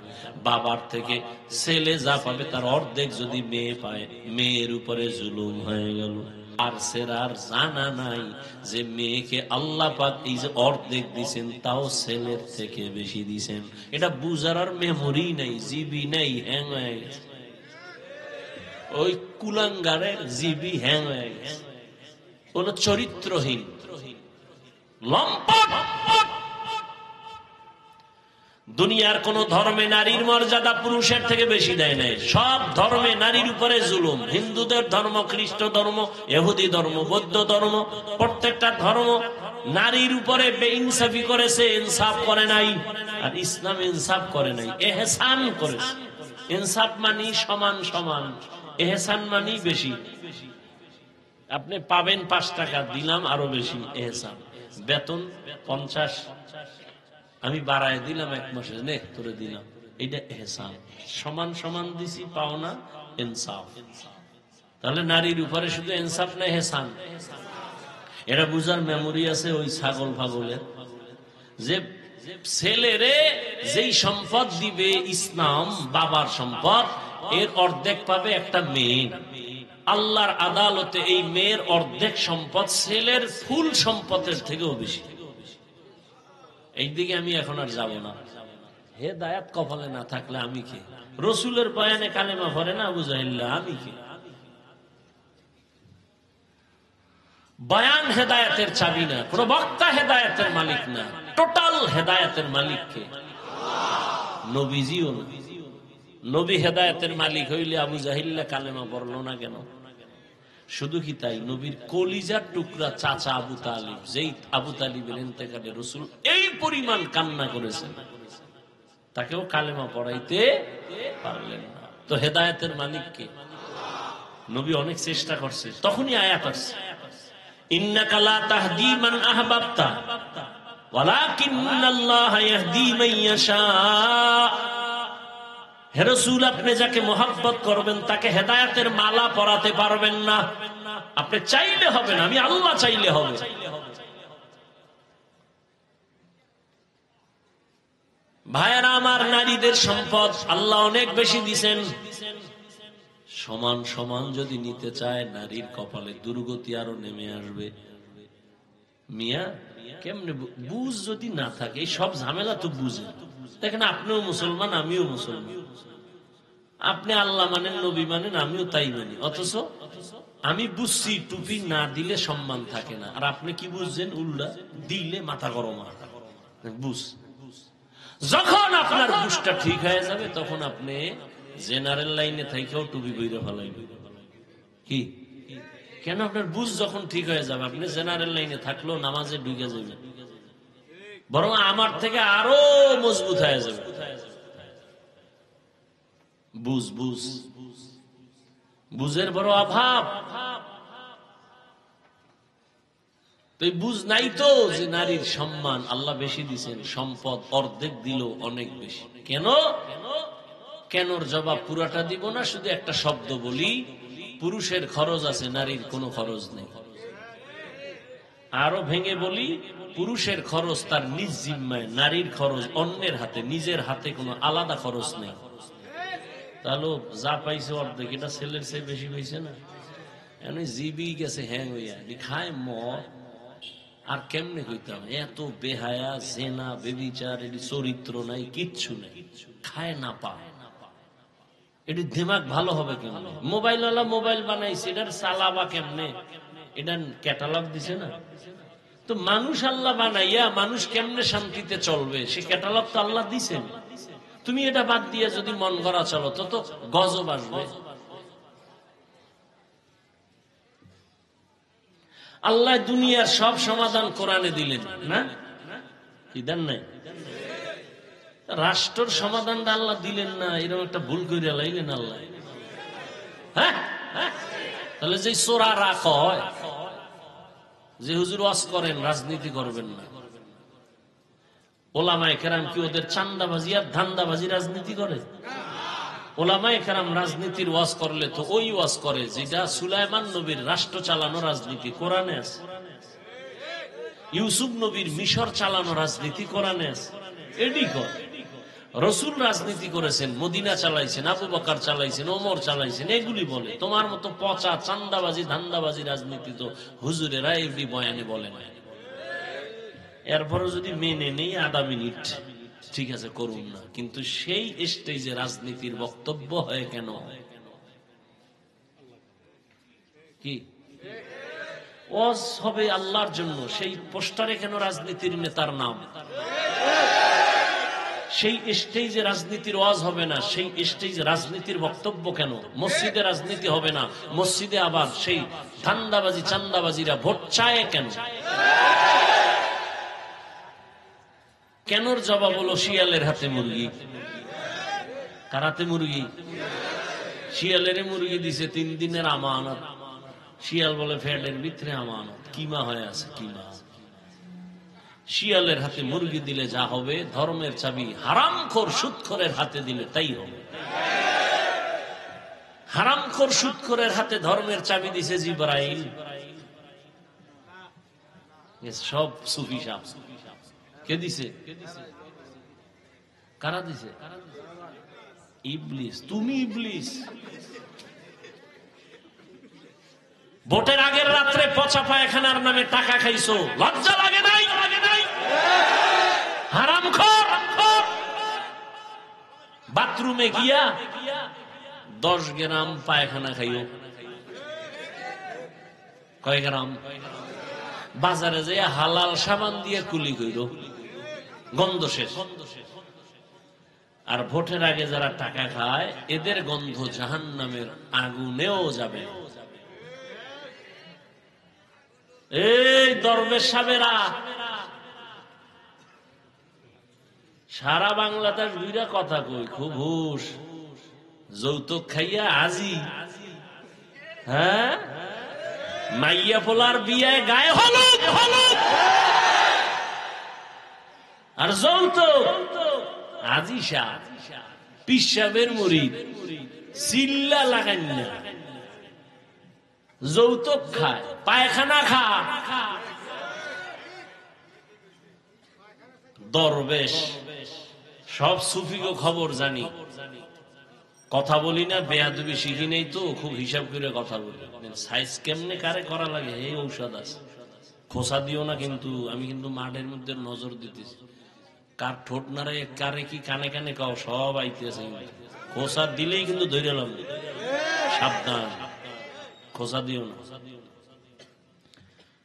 বাবার থেকে ছেলে যা পাবে তার অর্ধেক যদি মেয়ে পায়, মেয়ের উপরে জুলুম হয়ে গেল। আর সেরার জানা নাই যে মেয়েকে আল্লাহ পাক এই যে অর্ধেক দিছেন, তাও ছেলের থেকে বেশি দিছেন। এটা বুঝার আর মেমোরি নাই, জিবি নাই, হ্যাং হয়ে গেছে। ওই কুলাঙ্গারের জিবি হ্যাং হয়ে গেছে, কোন চরিত্রহীন লম্পট। দুনিয়ার কোন ধর্মে নারীর মর্যাদা পুরুষের থেকে বেশি দেয় নাই। সব ধর্মে নারীর উপরে জুলুম। হিন্দুদের ধর্ম, খ্রিস্ট ধর্ম, ইহুদি ধর্ম, বৌদ্ধ ধর্ম, প্রত্যেকটা ধর্ম নারীর উপরে বেইনসাফি করেছে, ইনসাফ করে নাই। আর ইসলাম ইনসাফ করে নাই, এহসান করেছে। ইনসাফ মানি সমান সমান, এহসান মানি বেশি। আপনি পাবেন 5 টাকা, দিলাম আরো বেশি এহসান। বেতন 50, আমি বাড়ায় দিলাম 1 মাসে, নে তোরে দিলাম, এটা এহসান। সমান সমান দিছি, পাওনা ইনসাফ। তাহলে নারীর উপরে শুধু ইনসাফ না এহসান? এটা বুঝার মেমোরি আছে ওই ছাগল ফাগলের, যে ছেলেরে যেই সম্পদ দিবে ইসলাম, বাবার সম্পদ, এর অর্ধেক পাবে একটা মেয়ে। আল্লাহর আদালতে এই মেয়ের অর্ধেক সম্পদ ছেলের ফুল সম্পদের থেকেও বেশি। এইদিকে আমি এখন আর যাব না। হেদায়াত কপালে না থাকলে আমি কে? রসুলের বয়ানে কালেমা পড়ে না আবু জাহিল্লা, আমি কে? বয়ান হেদায়েতের চাবি না, কোন বক্তা হেদায়েতের মালিক না। টোটাল হেদায়েতের মালিক কে? নবীজিও না। নবী হেদায়েতের মালিক হইলে আবু জাহিল্লা কালেমা পড়লো না কেন? শুধু কি তাই, নবীর কলিজার টুকরা চাচা আবু তালিব, যেই আবু তালিবের ইন্তেকালে রাসূল এই পরিমাণ কান্না করেছেন, তাকেও কালেমা পড়াইতে পারলেন না। তো হেদায়েতের মালিক কে? নবী অনেক চেষ্টা করছে, তখনই আয়াত আসছে, ইন্নাকা লা তাহদি মান আহবাবতা ওয়ালাকিন্নাল্লাহা ইয়াহদি মান ইয়াশা। হে রাসূল, আপনি যাকে মহব্বত করবেন তাকে হেদায়েতের মালা পরাতে পারবেন না। আপনি চাইলে হবে না, আমি আল্লাহ চাইলে হবে। ভাইয়েরা আমার, নারীদের সম্পদ আল্লাহ অনেক বেশি দিবেন। সমান সমান যদি নিতে চায়, নারীর কপালে দুর্গতি আরো নেমে আসবে। মিয়া কেমনে বুঝ যদি না থাকে, এই সব ঝামেলা তো বুঝে। দেখেন, আপনিও মুসলমান, আমিও মুসলমান। আপনি আল্লাহ মানেন, নবী মানেন, আমিও তাই মানি। অথচ আমি বুঝছি টুপি না দিলে সম্মান থাকে না, আর আপনি কি বুঝছেন? উল্টা দিলে মাথা গরম হয়। বুঝ যখন আপনার বুঝটা ঠিক হয়ে যাবে, তখন আপনি জেনারেল লাইনে থেকেও টুপি বইরে ফেলাইবেন। কি কেন? আপনার বুঝ যখন ঠিক হয়ে যাবে, আপনি জেনারেল লাইনে থাকলেও নামাজে ঢুকে যাবেন, বরং আমার থেকে আরো মজবুত হয়ে যাবে। বুঝ বুঝ বুঝের বড় অভাব। তো বুঝ নাই তো, যে নারীর সম্মান আল্লাহ বেশি দিচ্ছেন, সম্পদ অর্ধেক দিল অনেক বেশি। কেন? কেনর জবাব পুরাটা দিব না, শুধু একটা শব্দ বলি, পুরুষের খরচ আছে, নারীর কোনো খরচ নেই। আরো ভেঙে বলি, পুরুষের খরচ তার নিজ জিম্মায়, নারীর খরচ অন্যের হাতে, নিজের হাতে কোনো আলাদা খরচ নেই। তাহলে যা পাইছে অর্ধেক, এটা ছেলের চেয়ে বেশি পাইছে না? জিবি গেছে হ্যাং হইয়া, খায় মদ। আর কেমনে কইতাম, এত বেহায়া, জেনা, বেবিচার, এটি চরিত্র নাই, কিচ্ছু নাই, খায় না পায়। এটি দিমাগ ভালো হবে কেমনে? মোবাইল ওয়ালা মোবাইল বানাইছে, এটার চালাবা কেমনে? এটা ক্যাটালগ দিছে না? তো মানুষ আল্লাহ বানাইয়া মানুষ কেমনে শান্তিতে চলবে, সে ক্যাটালগ তো আল্লাহ দিছেন। তুমি এটা বাদ দিয়ে যদি মন গড়া চলো, তো গজব আসবে। আল্লাহ দুনিয়ার সব সমাধান কোরআনে দিলেন না? কি দেন নাই? রাষ্ট্রের সমাধানটা আল্লাহ দিলেন না, এরকম একটা ভুল করে লাইলেন আল্লাহ। হ্যাঁ, তাহলে যে চোরারা কয় যে হুজুর ওয়াজ করেন, রাজনীতি করবেন না, ওলামায়ে কেরাম কি ওদের চান্দাবাজি আর ধান্দাবাজি রাজনীতি করে? ওলামায়ে কেরাম রাজনীতির ওয়াজ করলে তো ওই ওয়াজ করে যেটা সুলাইমান নবীর রাষ্ট্র চালানো রাজনীতি কোরআনে আছে, ইউসুফ নবীর মিশর চালানো রাজনীতি কোরআনে আছে। এডি কর রসুল রাজনীতি করেছেন, মদিনা চালাইছেন, আবু বকর চালাইছেন, ওমর চালাইছেন, এগুলি বলে। তোমার মতো পচা চান্দাবাজি ধান্দাবাজি রাজনীতি তো হুজুরেরা এগুলি বয়ানে বলে না। এরপরে যদি মেনে নেই আধা মিনিট, ঠিক আছে করুন না, কিন্তু সেই স্টেজে রাজনীতির বক্তব্য হয় কেন? কি ওয়াজ হবে আল্লাহর জন্য, সেই পোস্টারে কেন রাজনীতির নেতার নাম? সেই স্টেজে রাজনীতির ওয়াজ হবে না, সেই স্টেজে রাজনীতির বক্তব্য কেন? মসজিদে রাজনীতি হবে না, মসজিদে আবার সেই ধান্দাবাজি চান্দাবাজিরা ভোট চায় কেন? কেনর জবাব হলো শিয়ালের হাতে মুরগি। কার হাতে মুরগি? শিয়ালের মুরগি দিছে 3 দিনের আমানত। শিয়াল বলে ফ্যাটের ভিতরে আমানত, কিমা হয়ে আছে কিমা। শিয়ালের হাতে মুরগি দিলে যা হবে, ধর্মের চাবি হারামখোর সুদখোরের হাতে দিলে তাই হবে। হারামখোর সুদখোরের হাতে ধর্মের চাবি দিছে জিবরাইল। সব সুফি সাহেব। কে দিছে? কারা দিছে? ইবলিস। তুমি ইবলিস। ভোটের আগের রাত্রে পচা পায়খানার নামে টাকা খাইছো, লজ্জা লাগে নাই? হারামখোর। বাথরুমে গিয়া 10 গ্রাম পায়খানা খাইও। কয় গ্রাম? বাজারে যাইয়া হালাল সাবান দিয়ে কুলি কইর, গন্ধ শেষ। আর ভোটের আগে যারা টাকা খায়, এদের গন্ধ জাহান্নামের আগুনেও যাবে। এই দরবেশ সাবেরা সারা বাংলাদেশ ঘুরা কথা কই, খুব হুশ। যৌতুক খাইয়া আজি, হ্যাঁ, মাইয়া পোলার বিয়ে গায়ে হলুদ হলুদ, আর যৌতুক আজি শাহ পিসাবের মুরিদ, চিল্লা লাগান না। যৌতুক খায়, পায়খানা খা, দরবেশ। সব সুফিগো খবর জানি, কথা বলি না, বেয়াদবি শিখি নেই তো, খুব হিসাব করে কথা বলি। সাইজ কেমনে কারে করা লাগে এই ঔষধ আছে। খোসা দিও না কিন্তু, আমি কিন্তু মাঠের মধ্যে নজর দিতেছি। কার ঠোঁট নাড়ে, কারে কি কানে কানে কাও, সব আইতেছে। খোসা দিলেই কিন্তু ধরে এলাম, সাবধান, খোসা দিও না।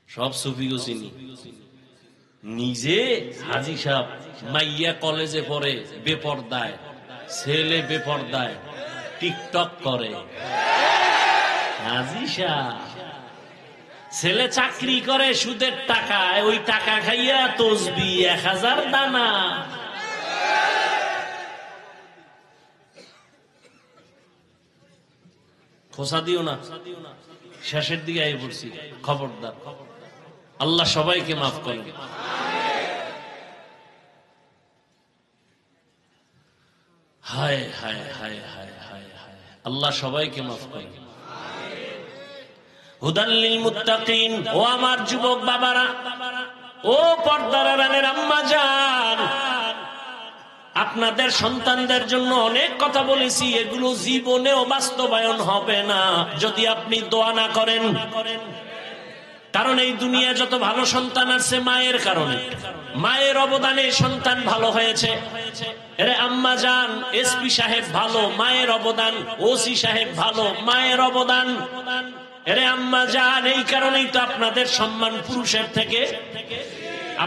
সব সুফিগো চিনি। নিজে হাজি সাহেব, মাইয়া কলেজে পড়ে বেপরদায়, ছেলে বেপরদায়, টিকটক করে। হাজি সাহেব ছেলে চাকরি করে সুদের টাকায়, ওই টাকা খাইয়া তসবি 1000 দানা। খোসা দিও না। শেষের দিকে আই পড়ছি, খবরদার। আল্লাহ সবাইকে মাফ করেন। হায় হায় হায় হায় হায় হায়, আল্লাহ সবাইকে মাফ করেন। হুদাল লিল মুত্তাকিন। ও আমার যুবক বাবারা, ও পর্দার আড়ালের আম্মা জান, আপনাদের সন্তানদের জন্য অনেক কথা বলেছি, এগুলো জীবনেও বাস্তবায়ন হবে না যদি আপনি দোয়া না করেন। কারণ এই দুনিয়া যত ভালো সন্তান আছে মায়ের কারণে, মায়ের অবদানে সন্তান ভালো হয়েছে। এরে আম্মা জান, এসপি সাহেব ভালো, মায়ের অবদান। ওসি সাহেব ভালো, মায়ের অবদান। এরে আম্মা জান, এই কারণেই তো আপনাদের সম্মান পুরুষের থেকে।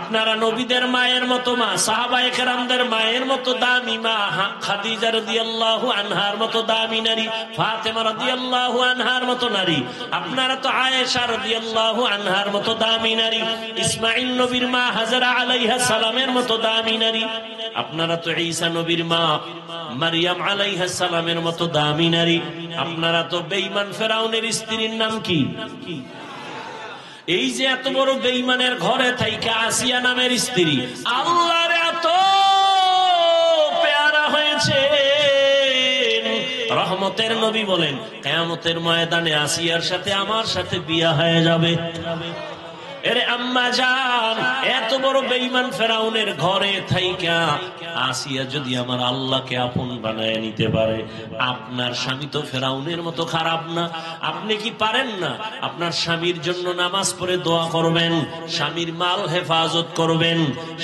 আপনারা নবীদের মায়ের মতো মা, সাহাবায়ে কেরামদের মায়ের মতো দামি মা, খাদিজা রাদিয়াল্লাহু আনহার মতো দামি নারী, ফাতেমা রাদিয়াল্লাহু আনহার মতো নারী। আপনারা তো আয়েশা রাদিয়াল্লাহু আনহার মতো দামি নারী, ইসমাঈল নবীর মা হাজরা আলাইহা সালামের মতো দামি নারী। আপনারা তো ঈসা নবীর মা মারিয়াম আলাইহা সালামের মতো দামি নারী। আপনারা তো বেঈমান ফেরাউনের স্ত্রীর নাম কি? এই যে এত বড় বেঈমানের ঘরে থাইকা আসিয়া নামের স্ত্রী আল্লাহর এত পেয়ারা হয়েছে। রহমতের নবী বলেন, কিয়ামতের ময়দানে আসিয়ার সাথে আমার সাথে বিয়া হয়ে যাবে। এরে আম্মা জান, এত বড় বেঈমান ফেরাউনের ঘরে থাইকা আসিয়া যদি আমার আল্লাহকে আপন বানায় নিতে পারে, আপনার স্বামী তো ফেরাউনের মতো খারাপ না। আপনি কি পারেন না আপনার স্বামীর জন্য নামাজ পড়ে দোয়া করবেন, স্বামীর মাল হেফাজত করবেন,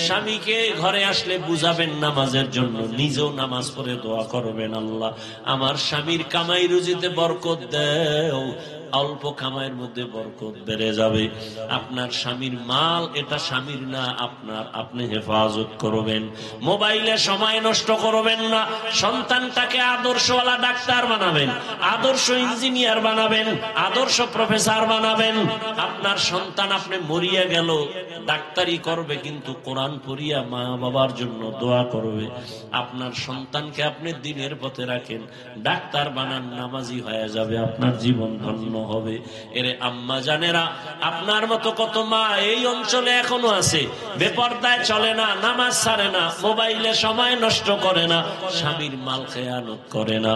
স্বামীকে ঘরে আসলে বুঝাবেন নামাজের জন্য, নিজেও নামাজ পড়ে দোয়া করবেন, আল্লাহ আমার স্বামীর কামাই রুজিতে বরকত দেও, অল্প কামাইয়ের মধ্যে বরকত বেড়ে যাবে। আপনার স্বামীর মাল এটা স্বামীর না আপনার, আপনি হেফাজত করবেন। মোবাইলে সময় নষ্ট করবেন না। সন্তানটাকে আদর্শওয়ালা ডাক্তার বানাবেন, আদর্শ ইঞ্জিনিয়ার বানাবেন, আদর্শ প্রফেসর বানাবেন। আপনার সন্তান আপনি মরিয়া গেল ডাক্তারি করবে কিন্তু কোরআন পড়িয়া মা বাবার জন্য দোয়া করবে। আপনার সন্তানকে আপনি দ্বীনের পথে রাখেন, ডাক্তার বানান, নামাজি হয়ে যাবে, আপনার জীবন ধন্য হবে। এরে আম্মা জানেরা, আপনার মতো কত মা এই অঞ্চলে এখনো আছে, বেপরদায় চলে না, নামাজ ছাড়ে না, মোবাইলে সময় নষ্ট করে না, স্বামীর মাল খেয়ানত করে না।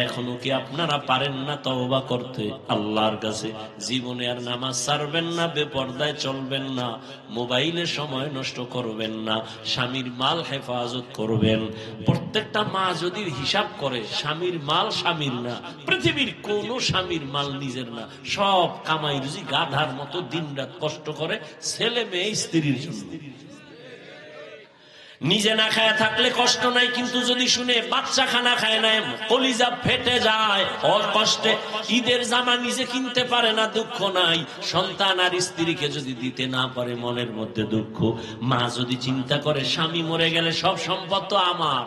এখনো কি আপনারা পারেন না তওবা করতে আল্লাহর কাছে? জীবনে আর নামাজ ছাড়বেন না, বেপরদায় চলবেন না, মোবাইলে সময় নষ্ট করবেন না, স্বামীর মাল হেফাজত করবেন। প্রত্যেকটা মা যদি হিসাব করে স্বামীর মাল স্বামীর না, পৃথিবীর কোন স্বামীর মাল নিজের না, সব কামাই রুজি গাধার মতো দিনরাত কষ্ট করে ছেলে মেয়ে স্ত্রীর জন্য। নিজে না খায় থাকলে কষ্ট নাই, কিন্তু যদি শুনে বাচ্চা খানা খায় না, কলিজা ফেটে যায় ওর কষ্টে। ঈদের জামা নিজে কিনতে পারে না, দুঃখ নাই। সন্তান আর স্ত্রীকে যদি দিতে না পারে, মনের মধ্যে দুঃখ। মা যদি চিন্তা করে স্বামী মরে গেলে সব সম্পদ তো আমার,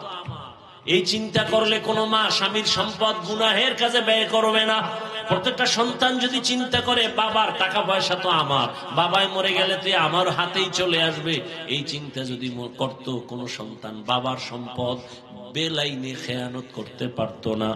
এই চিন্তা করলে কোনো মা স্বামীর সম্পদ গুনাহের কাজে ব্যয় করবে না। প্রত্যেকটা সন্তান যদি চিন্তা করে বাবার টাকা পয়সা তো আমার, বাবায় মরে গেলে তো আমার হাতেই চলে আসবে, এই চিন্তা যদি করত, কোন সন্তান বাবার সম্পদ বেলাইনে খেয়ানত করতে পারতো না।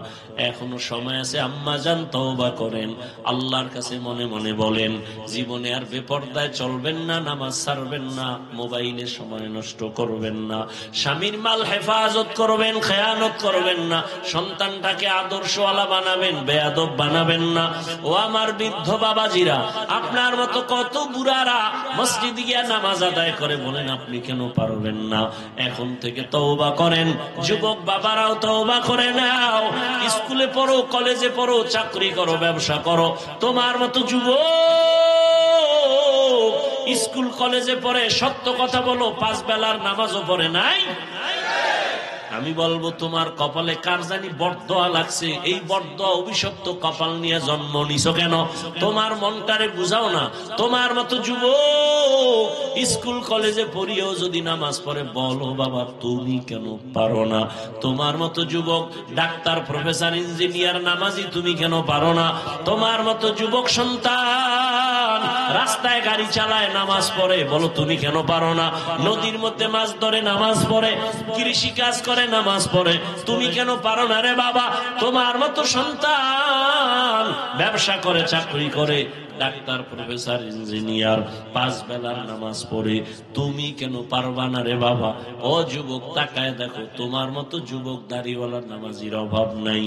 এখনো সময় আছে, আম্মা জান তওবা করেন, আল্লাহর কাছে মনে মনে বলেন, জীবনে আর বেপরদায় চলবেন না, নামাজ ছাড়বেন না, মোবাইলে সময় নষ্ট করবেন না, স্বামীর মাল হেফাজত করবেন, খেয়ানত করবেন না, সন্তানটাকে আদর্শওয়ালা বানাবেন, বেয়াদব বানাবেন না। ও আমার বৃদ্ধ বাবাজিরা, আপনার মতো কত বুড়ারা মসজিদ গিয়া নামাজ আদায় করে, বলেন আপনি কেন পারবেন না? এখন থেকে তওবা করেন। যুবক বাবারাও তওবা করে নাও। স্কুলে পড়ো, কলেজে পড়ো, চাকরি করো, ব্যবসা করো, তোমার মতো যুবক স্কুল কলেজে পড়ে, সত্য কথা বলো, 5 বেলার নামাজও পড়ে নাই। আমি বলবো তোমার কপালে কার জানি বরদোয়া লাগছে, এই বরদোয়া অভিশপ্ত কপাল নিয়ে জন্ম নিছো কেন? তোমার মনটারে বুঝাও না। তোমার মতো যুবক স্কুল কলেজে পড়িয়েও যদি নামাজ পড়ে, বলো বাবা তুমি কেন পারো না? তোমার মতো যুবক ডাক্তার, প্রফেসর, ইঞ্জিনিয়ার, নামাজি, তুমি কেন পারো না? তোমার মতো যুবক সন্তান রাস্তায় গাড়ি চালায়, নামাজ পড়ে, বলো তুমি কেন পারো না? নদীর মধ্যে মাছ ধরে, নামাজ পড়ে, কৃষি কাজ করে, নামাজ পড়ে, তুমি কেন পারো না রে বাবা? তোমার মতো সন্তান ব্যবসা করে, চাকরি করে, ডাক্তার, প্রফেসর, ইঞ্জিনিয়ার, 5 বেলার নামাজ পড়ে, তুমি কেন পারবা না রে বাবা? ও যুবক তাকায় দেখো, তোমার মতো যুবক দাড়িওয়ালা নামাজির অভাব নাই।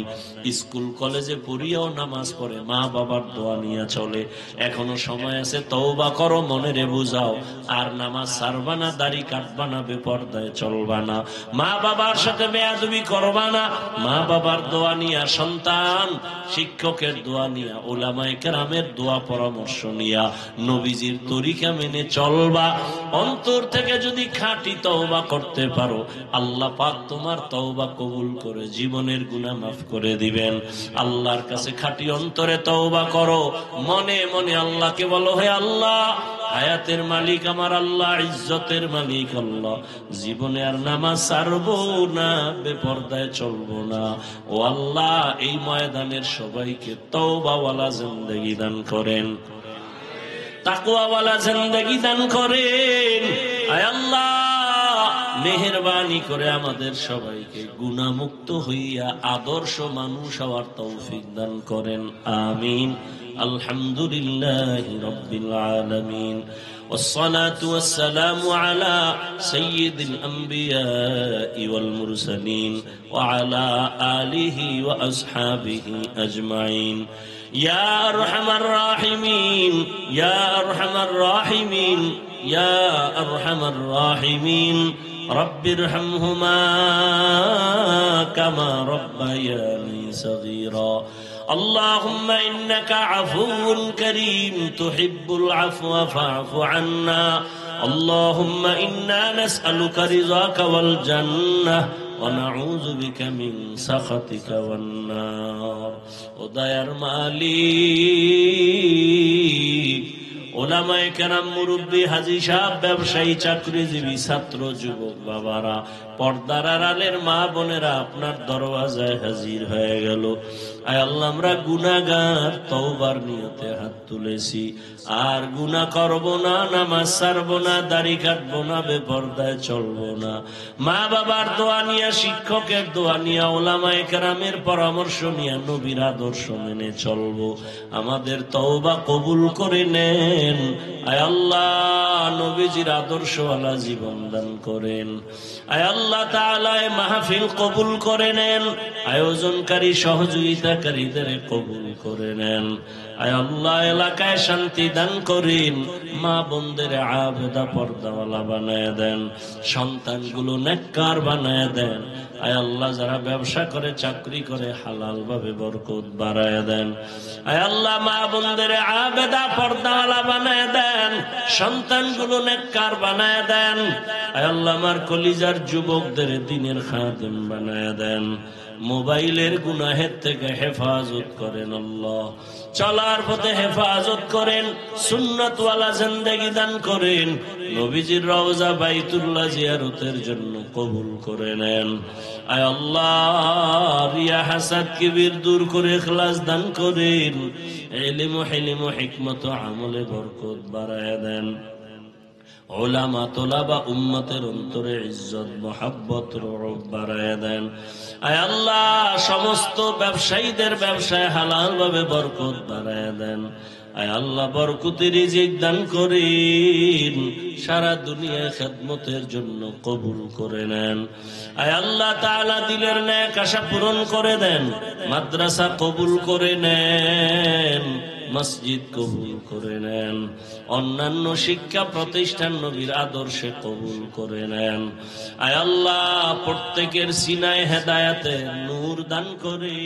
স্কুল কলেজে পড়িয়াও নামাজ পড়ে, মা বাবার দোয়া নিয়ে চলে। এখনো সময় আছে, তওবা করো, মনেরে বুঝাও, আর নামাজ ছাড়বা না, দাড়ি কাটবা না, বেপরদায় চলবা না, মা বাবার সাথে বেয়াদবি করবা না। মা বাবার দোয়া নিয়া, সন্তান শিক্ষকের দোয়া নিয়া, উলামায়ে কেরামের দোয়া পরামর্শ নিয়া, নবীজির তরিকা মেনে চলবা। অন্তর থেকে যদি খাঁটি তওবা করতে পারো, আল্লাহ পাক তোমার তওবা কবুল করে জীবনের গুনাহ মাফ করে দিবেন। আল্লাহর কাছে খাঁটি অন্তরে তওবা করো, মনে মনে আল্লাহকে বলো, হে আল্লাহ, হায়াতের মালিক আমার আল্লাহ, ইজ্জতের মালিক আল্লাহ, জীবনে আর নামাজ ছাড়বো না, বেপরদায় চলবো না। ও আল্লাহ, এই ময়দানের সবাইকে তওবাওয়ালা জিন্দেগি দান করেন, তাকওয়াওয়ালা জিন্দেগি দান করেন। আয় আল্লাহ, মেহেরবানি করে আমাদের সবাইকে গুনাহমুক্ত হইয়া আদর্শ মানুষ হওয়ার তৌফিক দান করেন। আমিন। আলহামদুলিল্লাহি রাব্বিল আলামিন। والصلاة والسلام على سيد الأنبياء والمرسلين وعلى آله وأصحابه أجمعين. يا أرحم الراحمين، يا أرحم الراحمين، يا أرحم الراحمين، رب ارحمهما كما ربياني صغيرا. اللهم إنك عفو كريم تحب العفو فاعف عنا. اللهم إنا نسألك رضاك والجنة ونعوذ بك من سخطك والنار ও দয়ার মালিক ওলামায়ে কেরাম মুরব্বী হাজী সাহেব ব্যবসায়ী চাকরিজীবী ছাত্র যুবক বাবারা পর্দার আড়ালের মা বোনেরা আপনার দরওয়াজায় হাজির হয়ে গেল। আয় আল্লাহ আমরা গুনাহগার তওবার নিয়তে হাত তুলেছি আর গুনাহ করব না, নামাজ ছাড়ব না, দাড়ি কাটব না, বেপরদায় চলব না। মা বাবার দোয়া নিয়ে, শিক্ষকের দোয়া নিয়ে, ওলামায়ে কেরামের পরামর্শ নিয়ে নবীর আদর্শ মেনে চলব। আমাদের তওবা কবুল করে নেন। আয় আল্লাহ নবীজির আদর্শওয়ালা জীবন দান করেন। আয় আল্লাহ তাআলা এই মাহফিল কবুল করে নেন। আয়োজনকারী সহযোগিতাকারীদের কবুল করে নেন। আয় আল্লাহ এলাকায় শান্তি দান করেন। মা বোনদের আবেদা পর্দাওয়ালা বানায় দেন। সন্তানগুলো নেককার বানায় দেন। আয় আল্লাহ যারা ব্যবসা করে, চাকরি করে, হালাল ভাবে বরকত বাড়ায় দেন। আয় আল্লাহ মা বোনদের আবেদা পর্দাওয়ালা বানায় দেন। সন্তানগুলো নেককার বানায় দেন। আয় আল্লাহ আমার কলিজার যুবকদের দ্বীনের খাদেম বানায় দেন। মোবাইলের গুনাহের থেকে হেফাজত করেন আল্লাহ। চলার পথে হেফাজত করেন। সুন্নতওয়ালা জিন্দেগি দান করেন। নবীজির রওজা বাইতুল্লাহ জিয়ারতের জন্য কবুল করে নেন। আয় আল্লাহ রিয়া হাসাদ কিবির দূর করে ইখলাস দান করেন। ইলম ও হিলম ও হিকমত ও আমলে বরকত বাড়ায় দেন। উলামা তোলাবা উম্মতের অন্তরে ইজ্জত মোহাব্বত রব বাড়ায় দেন। আয় আল্লাহ সমস্ত ব্যবসায়ীদের ব্যবসায় হালাল ভাবে বরকত বাড়ায় দেন। আয় আল্লাহ বরকতের রিজিক দান করেন। সারা দুনিয়ায় খেদমতের জন্য কবুল করে নেন। আয় আল্লাহ তাআলা দিলের নেক আশা পূরণ করে দেন। মাদ্রাসা কবুল করে নেন। মসজিদ কবুল করে নেন। অন্যান্য শিক্ষা প্রতিষ্ঠান নবীর আদর্শে কবুল করে নেন। আয় আল্লাহ প্রত্যেকের সিনায় হেদায়েতের নূর দান করে